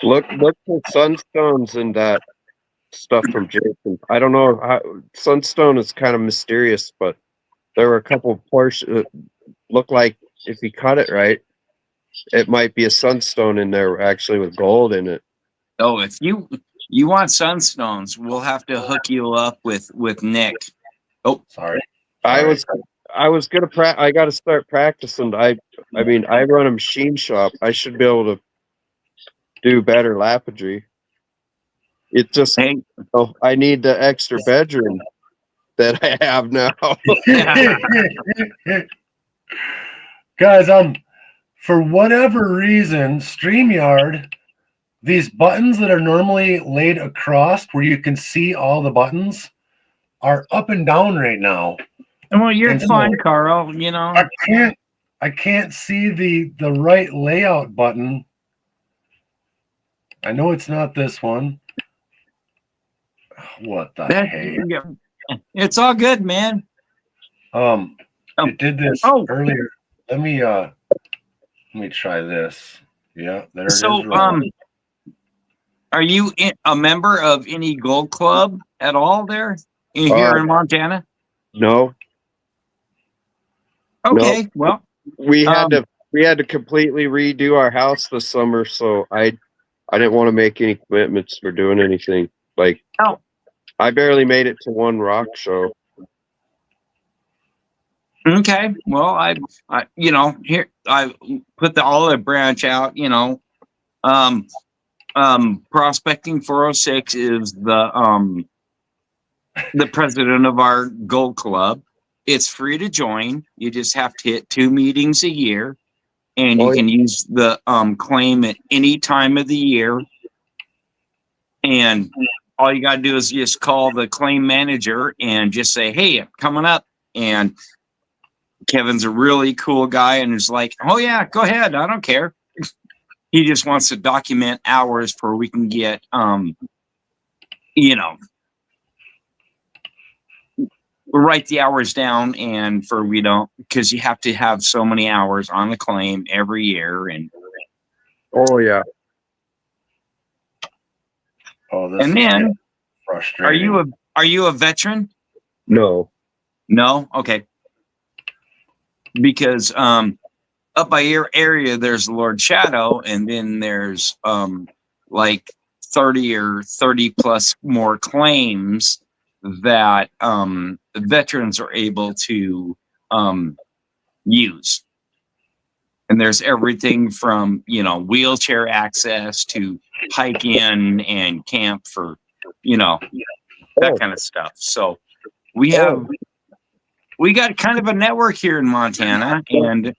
Look for sunstones and that stuff from Jason. I don't know how sunstone is kind of mysterious, but there were a couple portions that look like if you cut it right, it might be a sunstone in there actually with gold in it. Oh, if you want sunstones, we'll have to hook you up with Nick. Oh, sorry. I was gonna I got to start practicing. I mean, I run a machine shop. I should be able to do better lapidary. It just, hey. I need the extra bedroom that I have now. Guys, for whatever reason, StreamYard, these buttons that are normally laid across where you can see all the buttons are up and down right now. Well, you're And so fine, Carl. I can't see the right layout button. I know it's not this one. What the heck? It's all good, man. It did this earlier. Let me try this. Yeah, there it is. Are you a member of any gold club at all there here in Montana? No. Okay, no. well, we had to completely redo our house this summer, so I didn't want to make any commitments for doing anything. Like, I barely made it to one rock show. Okay, well, I here I put the olive branch out. Prospecting 406 is the president of our gold club. It's free to join. You just have to hit 2 meetings a year, and you can use the claim at any time of the year. And all you got to do is just call the claim manager and just say, "Hey, I'm coming up." And Kevin's a really cool guy, and is like, "Oh yeah, go ahead. I don't care." He just wants to document hours for we can get, you know, write the hours down, and for we don't, because you have to have so many hours on the claim every year, and Oh yeah. Oh, this and is then getting frustrating. are you a veteran? No. No, okay, because up by your area there's Lord Shadow, and then there's like 30 plus more claims that veterans are able to use. And there's everything from, you know, wheelchair access to hike in and camp for, you know, that kind of stuff. So we got kind of a network here in Montana, and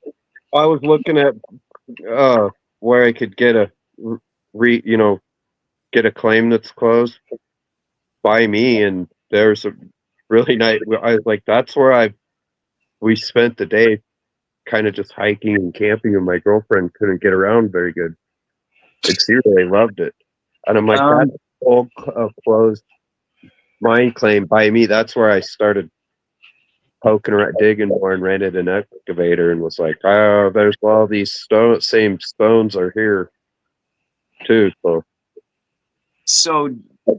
I was looking at where I could get a get a claim that's closed by me, and there's a really nice. I was like, that's where we spent the day, kind of just hiking and camping, and my girlfriend couldn't get around very good, and she really loved it. And I'm like, that's all closed mine claim by me. That's where I started poking around, digging more, and rented an excavator, and was like, oh, there's all these same stones are here too. so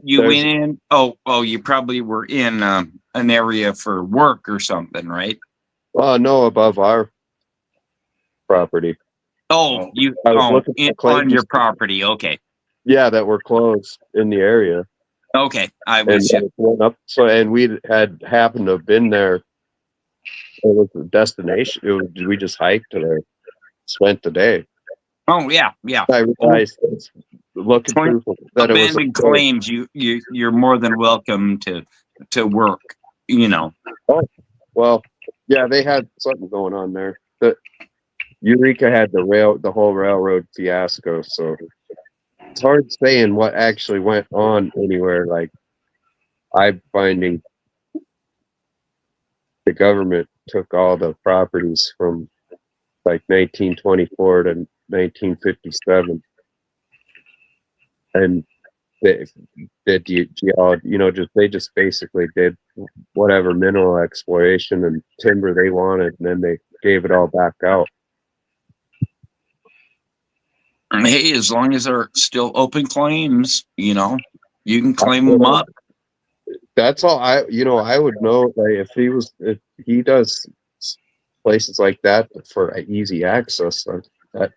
you went in. Oh, you probably were in an area for work or something, right? No, above our property. Oh, you I was looking for on claims. your property. Okay, Yeah, that were closed in the area. okay, I And was. went up, and we had happened to have been there. It was a destination. We just hiked there, spent the day. Oh yeah. I realized looking Point- through that it was Abandoned claims. You're more than welcome to work. You know. Oh, well, yeah, they had something going on there. The Eureka had the whole railroad fiasco, so it's hard saying what actually went on anywhere. Like, I'm finding the government took all the properties from like 1924 to 1957, and they did they just basically did whatever mineral exploration and timber they wanted, and then they gave it all back out. Hey, as long as they're still open claims, you know, you can claim them up. That's all I would know, like, if he does places like that for easy access. That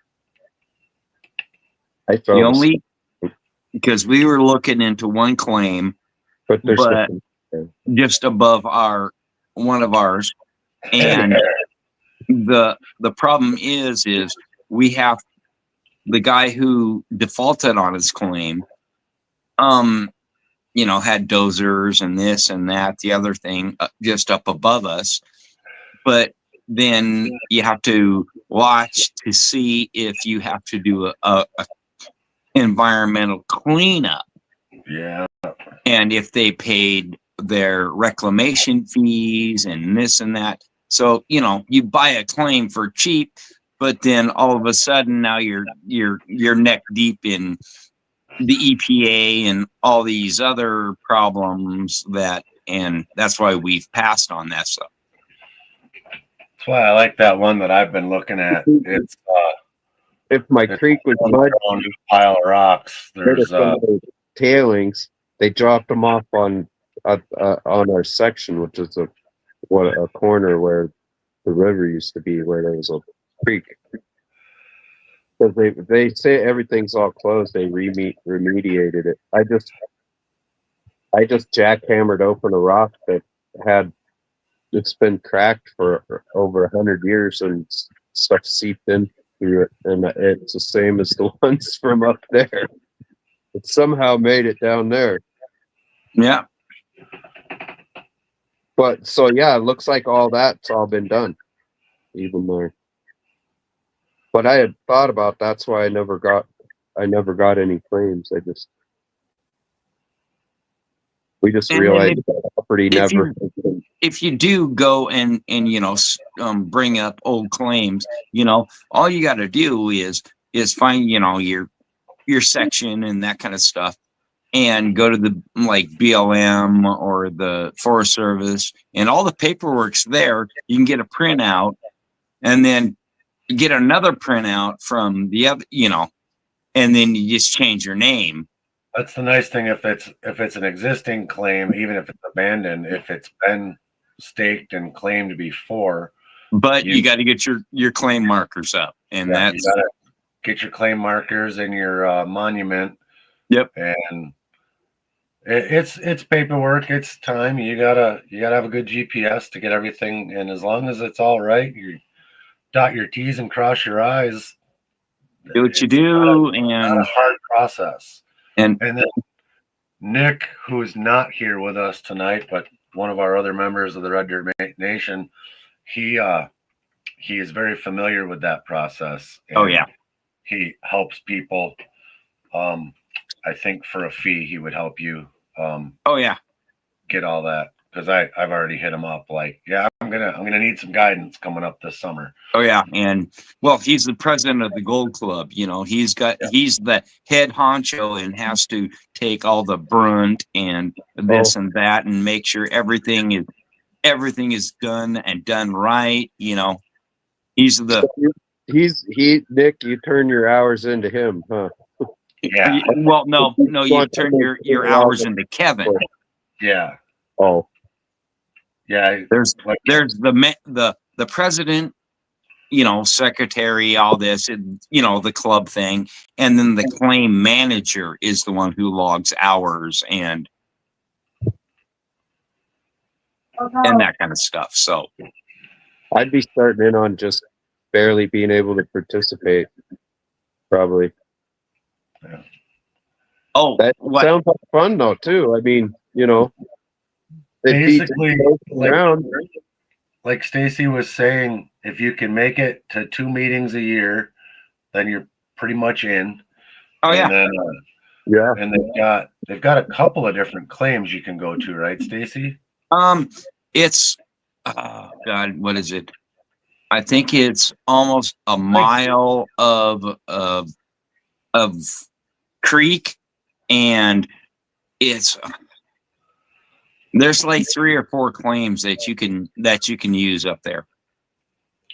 I The found, only because we were looking into one claim, but there's but just above one of ours, and the problem is we have the guy who defaulted on his claim, you know, had dozers and this and that, the other thing, just up above us. But then you have to watch to see if you have to do a environmental cleanup. Yeah. And if they paid their reclamation fees and this and that. So, you know, you buy a claim for cheap, but then all of a sudden now you're neck deep in the EPA and all these other problems and that's why we've passed on that stuff. That's why I like that one that I've been looking at. It's if my creek was mud, pile of rocks. There's tailings. They dropped them off on our section, which is a corner where the river used to be, where there was a creek. Because they say everything's all closed. They remediated it. I just jackhammered open a rock that it's been cracked for over 100 years, and stuff seeped in through it, and it's the same as the ones from up there. It somehow made it down there. Yeah. But so yeah, it looks like all that's all been done, even there. But I had thought about that's why I never got any claims. We just realized the property never. If you do go and you know bring up old claims, you know, all you got to do is is find, you know, your section and that kind of stuff, and go to the like BLM or the Forest Service, and all the paperwork's there. You can get a printout, and then get another printout from the other, you know, and then you just change your name. That's the nice thing. If it's an existing claim, even if it's abandoned, if it's been staked and claimed before, But you got to get your claim markers up, and you that's gotta get your claim markers and your monument. Yep. And it's paperwork. It's time. You gotta have a good GPS to get everything. And as long as it's all right, you dot your T's and cross your I's. do what you It's do, not a and hard process. and And then Nick, who's not here with us tonight, but one of our other members of the Red Dirt Nation, he is very familiar with that process. oh yeah, He helps people. I think for a fee, he would help you oh yeah, get all that, because I've already hit him up. Like, yeah, I'm gonna need some guidance coming up this summer. oh yeah. And well, he's the president of the Gold Club. You know, he's the head honcho and has to take all the brunt and this and that, and make sure everything is done and done right. You know, he's the Nick, you turn your hours into him, huh? Yeah. Well, no, you turn your hours into Kevin. Yeah. Oh, Yeah. There's the president, you know, secretary, all this, and, you know, the club thing, and then the claim manager is the one who logs hours and that kind of stuff. So I'd be starting in on just barely being able to participate, probably. Yeah. oh, That what? sounds like fun though too. I mean, you know, Basically, around. like Stacy was saying, if you can make it to 2 meetings a year, then you're pretty much in. Oh yeah, And then, Yeah. and they've got a couple of different claims you can go to, right, Stacy? it's God, what is it? I think it's almost a mile of creek, and there's like 3 or 4 claims that you can use up there.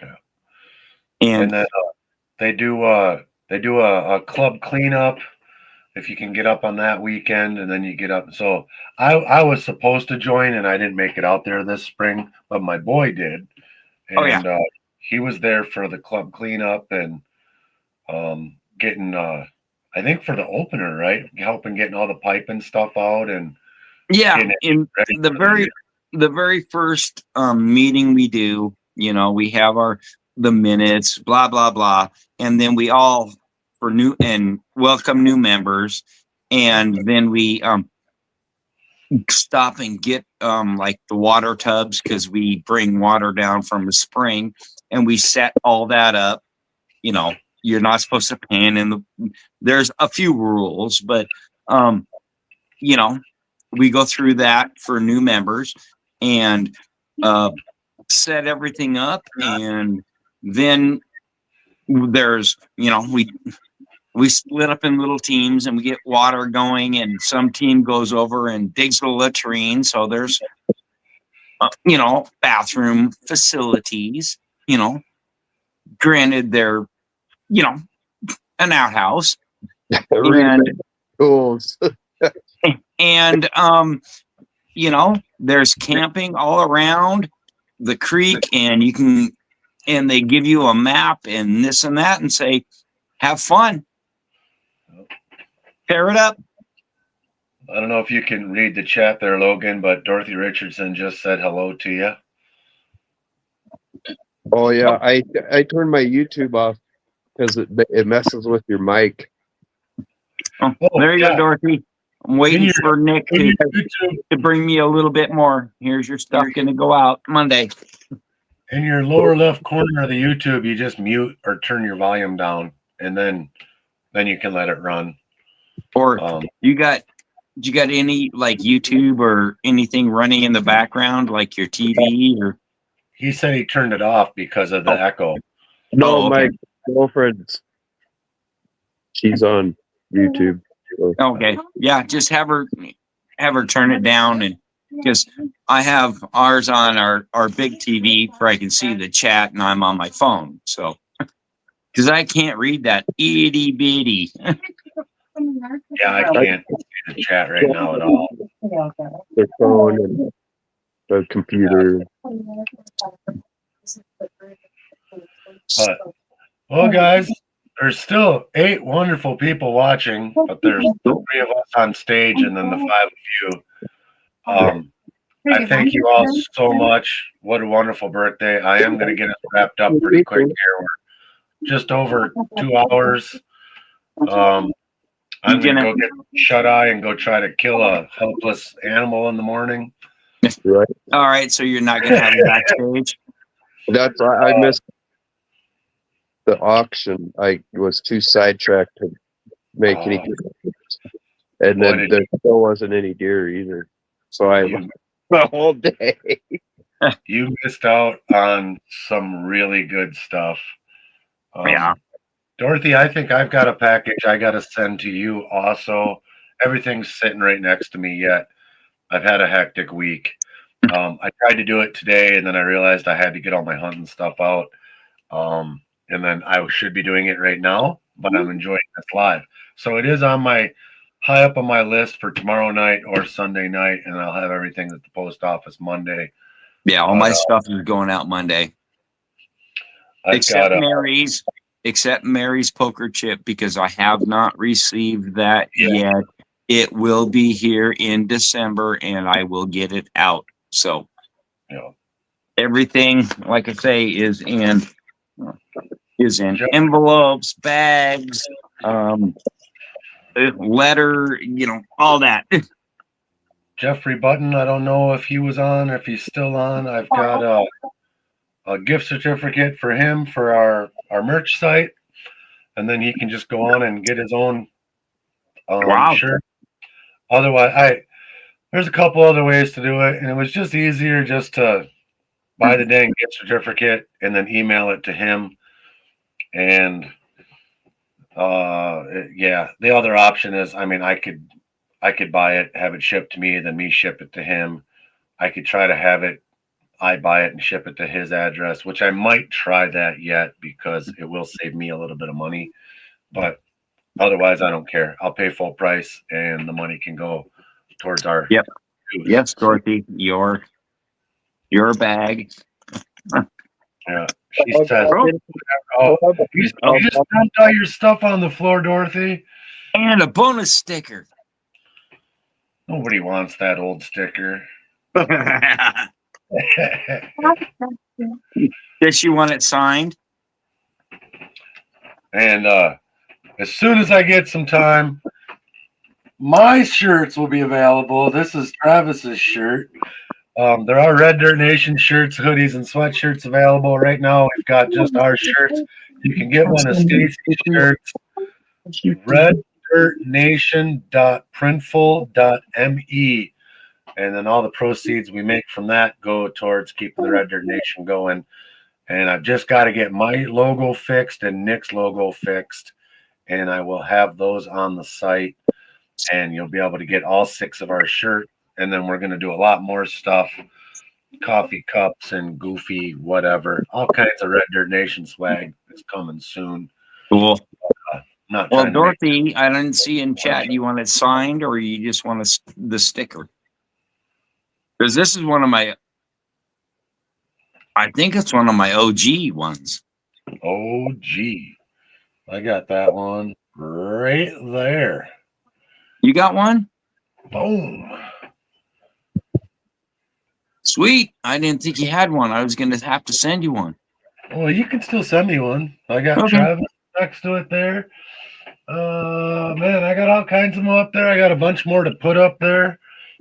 Yeah. And then they do a club cleanup if you can get up on that weekend, and then you get up. So I was supposed to join, and I didn't make it out there this spring, but my boy did. And oh yeah, he was there for the club cleanup and getting I think for the opener, right? Helping getting all the pipe and stuff out, and yeah. getting In the very first meeting we do, you know, we have the minutes, blah blah blah, and then we all for new and welcome new members, and then we stop and get like the water tubs, because we bring water down from a spring, and we set all that up. You know, you're not supposed to pan there's a few rules, but you know, we go through that for new members and set everything up, and then there's, you know, we split up in little teams and we get water going, and some team goes over and digs the latrine. So there's, you know, bathroom facilities, you know, granted they're, you know, an outhouse. And, Tools. and, you know, there's camping all around the creek, and and they give you a map and this and that and say, have fun. Pair it up. I don't know if you can read the chat there, Logan, but Dorothy Richardson just said hello to you. Oh yeah, I turned my YouTube off because it messes with your mic. Oh, there you go, Dorothy. I'm waiting for Nick to bring me a little bit more. Here's your stuff going to go out Monday. In your lower left corner of the YouTube, you just mute or turn your volume down, and then you can let it run. Or you got any like YouTube or anything running in the background, like your TV? Or he said he turned it off because of the echo. No, okay. my girlfriend's She's on YouTube. Okay, yeah, just have her turn it down, and because I have ours on our big TV where I can see the chat, and I'm on my phone, so because I can't read that itty bitty. Yeah, I can't see the chat right now at all. The phone and the computer. But well, guys, there's still 8 wonderful people watching, but there's the 3 of us on stage and then the 5 of you. I thank you all so much. What a wonderful birthday. I am going to get us wrapped up pretty quick here. We're just over 2 hours. I'm going to go get shut eye and go try to kill a helpless animal in the morning. Right. All right, so you're not gonna have it backstage. That's I missed the auction. I was too sidetracked to make any. And then there still wasn't any deer either. So I the whole day. You missed out on some really good stuff. Yeah. Dorothy, I think I've got a package I got to send to you also. Everything's sitting right next to me yet. I've had a hectic week. I tried to do it today, and then I realized I had to get all my hunting stuff out. And then I should be doing it right now, but I'm enjoying this live. So it is on my high up on my list for tomorrow night or Sunday night, and I'll have everything at the post office Monday. Yeah, all my stuff is going out Monday. Except Mary's poker chip, because I have not received that yet. It will be here in December, and I will get it out. So everything, like I say, is in envelopes, bags, letter, all that. Jeffrey Button, I don't know if he was on, if he's still on. I've got a gift certificate for him for our merch site, and then he can just go on and get his own shirt. Otherwise, there's a couple other ways to do it, and it was just easier just to buy the dang gift certificate and then email it to him. And the other option is, I could buy it, have it shipped to me, then me ship it to him. I could try to I buy it and ship it to his address, which I might try that yet because it will save me a little bit of money. But otherwise, I don't care. I'll pay full price, and the money can go towards our. Yep. Yes, Dorothy, your bag. Yeah, she says. You just dumped all your stuff on the floor, Dorothy. And a bonus sticker. Nobody wants that old sticker. Does she want it signed? And as soon as I get some time, my shirts will be available. This is Travis's shirt. There are Red Dirt Nation shirts, hoodies, and sweatshirts available. Right now, we've got just our shirts. You can get one of Stacy's shirts. reddirtnation.printful.me. And then all the proceeds we make from that go towards keeping the Red Dirt Nation going. And I've just got to get my logo fixed and Nick's logo fixed. And I will have those on the site. And you'll be able to get all 6 of our shirts. And then we're going to do a lot more stuff. Coffee cups and goofy whatever. All kinds of Red Dirt Nation swag is coming soon. Cool. Well, Dorothy, I didn't see in chat. You want it signed, or you just want the sticker? Because this is one of my, I think it's one of my OG ones. OG. I got that one right there. You got one? Boom. Sweet. I didn't think you had one. I was going to have to send you one. Well, you can still send me one. I got Travis next to it there. Man, I got all kinds of them up there. I got a bunch more to put up there.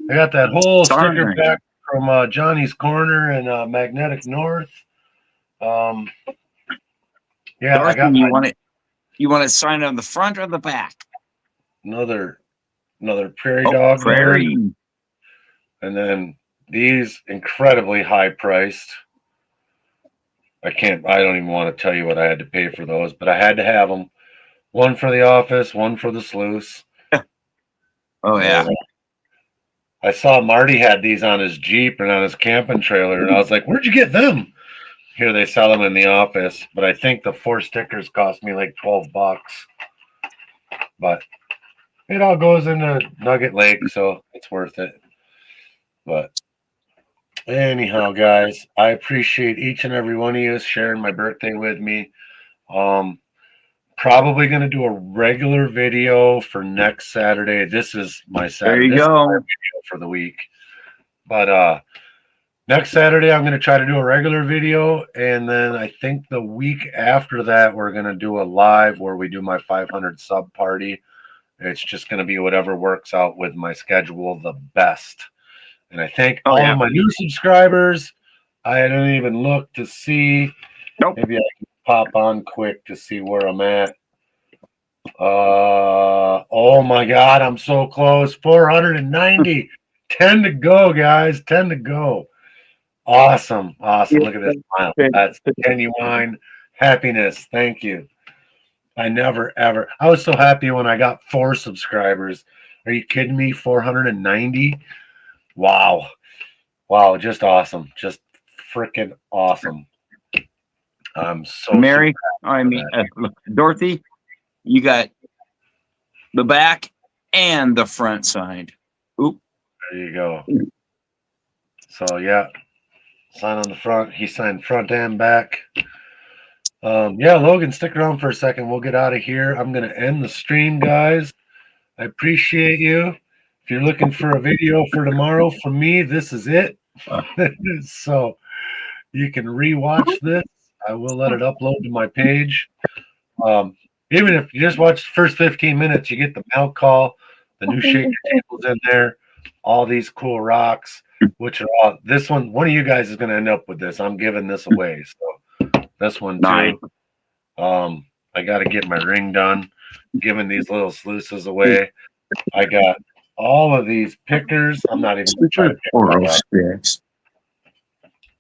I got that whole sticker pack from Johnny's Corner and Magnetic North. Yeah, Dorothy, I got. You want it signed on the front or the back? Another prairie dog. Prairie. And then these incredibly high priced. I don't even want to tell you what I had to pay for those, but I had to have them. One for the office, one for the sluice. Oh yeah. I saw Marty had these on his Jeep and on his camping trailer, and I was like, "Where'd you get them?" Here they sell them in the office, but I think the 4 stickers cost me like $12. But it all goes into Nugget Lake, so it's worth it. But anyhow, guys, I appreciate each and every one of you sharing my birthday with me. Probably going to do a regular video for next Saturday. This is my Saturday. There you This is my go. video for the week. But next Saturday, I'm going to try to do a regular video. And then I think the week after that, we're going to do a live where we do my 500 sub party. It's just going to be whatever works out with my schedule the best. And I thank all of my new subscribers. I didn't even look to see. Nope. Maybe I can pop on quick to see where I'm at. Oh my God, I'm so close. 490. 10 to go, guys. 10 to go. Awesome. Awesome. Look at this smile. That's genuine happiness. Thank you. I never, ever. I was so happy when I got 4 subscribers. Are you kidding me? 490? Wow. Wow. Just awesome. Just freaking awesome. I'm so Mary, Dorothy, you got the back and the front side. Oop. There you go. So yeah, sign on the front. He signed front and back. Yeah, Logan, stick around for a second. We'll get out of here. I'm gonna end the stream, guys. I appreciate you. If you're looking for a video for tomorrow from me, this is it. So you can rewatch this. I will let it upload to my page. Even if you just watch the first 15 minutes, you get the milk call, the new shaker tables in there, all these cool rocks, which are all this one. One of you guys is going to end up with this. I'm giving this away. So this one too. I got to get my ring done, giving these little sluices away. I got all of these pickers. I'm not even going to try to pick.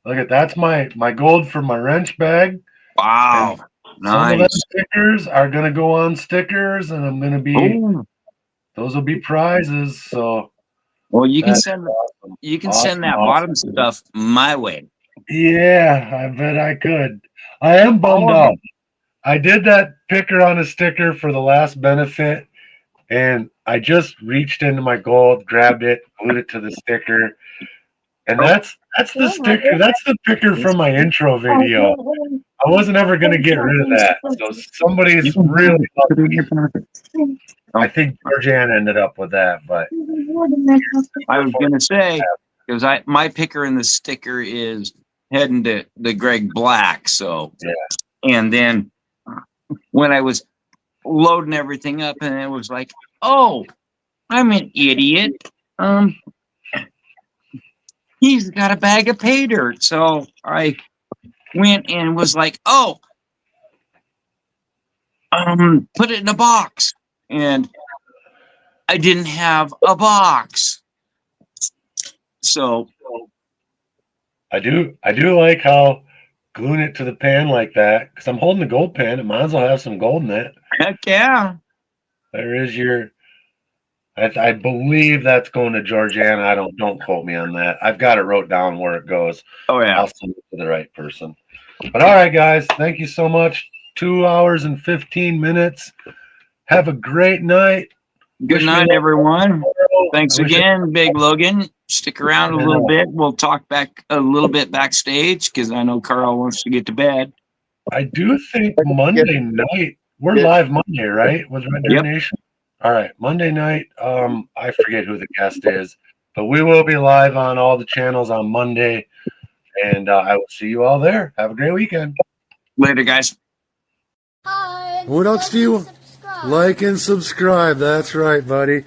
Look at that's my gold for my wrench bag. Wow. And some of those stickers are gonna go on stickers, and I'm gonna be those will be prizes. So well, you can send send that bottom stuff my way. Yeah, I bet I could. I am bummed out. I did that picker on a sticker for the last benefit, and I just reached into my gold, grabbed it, glued it to the sticker. And that's the sticker. That's the picker from my intro video. I wasn't ever going to get rid of that. So somebody's really lucky. I think Georgiana ended up with that, but I was going to say because my picker in the sticker is heading to the Greg Black. So yeah. And then when I was loading everything up, and it was like, oh, I'm an idiot. He's got a bag of pay dirt. So I went and was like, oh, put it in a box. And I didn't have a box. So I do like how gluing it to the pan like that, because I'm holding the gold pan. It might as well have some gold in it. Heck yeah. There is your I believe that's going to Georgiana. Don't quote me on that. I've got it wrote down where it goes. Oh yeah. I'll send it to the right person. But all right, guys, thank you so much. 2 hours and 15 minutes. Have a great night. Good night, everyone. Thanks again, Big Logan. Stick around a little bit. We'll talk back a little bit backstage because I know Carl wants to get to bed. I do think Monday night, we're live Monday, right? With Red Deer Nation? All right, Monday night, I forget who the guest is, but we will be live on all the channels on Monday, and I will see you all there. Have a great weekend. Later, guys. What else do you like and subscribe? That's right, buddy.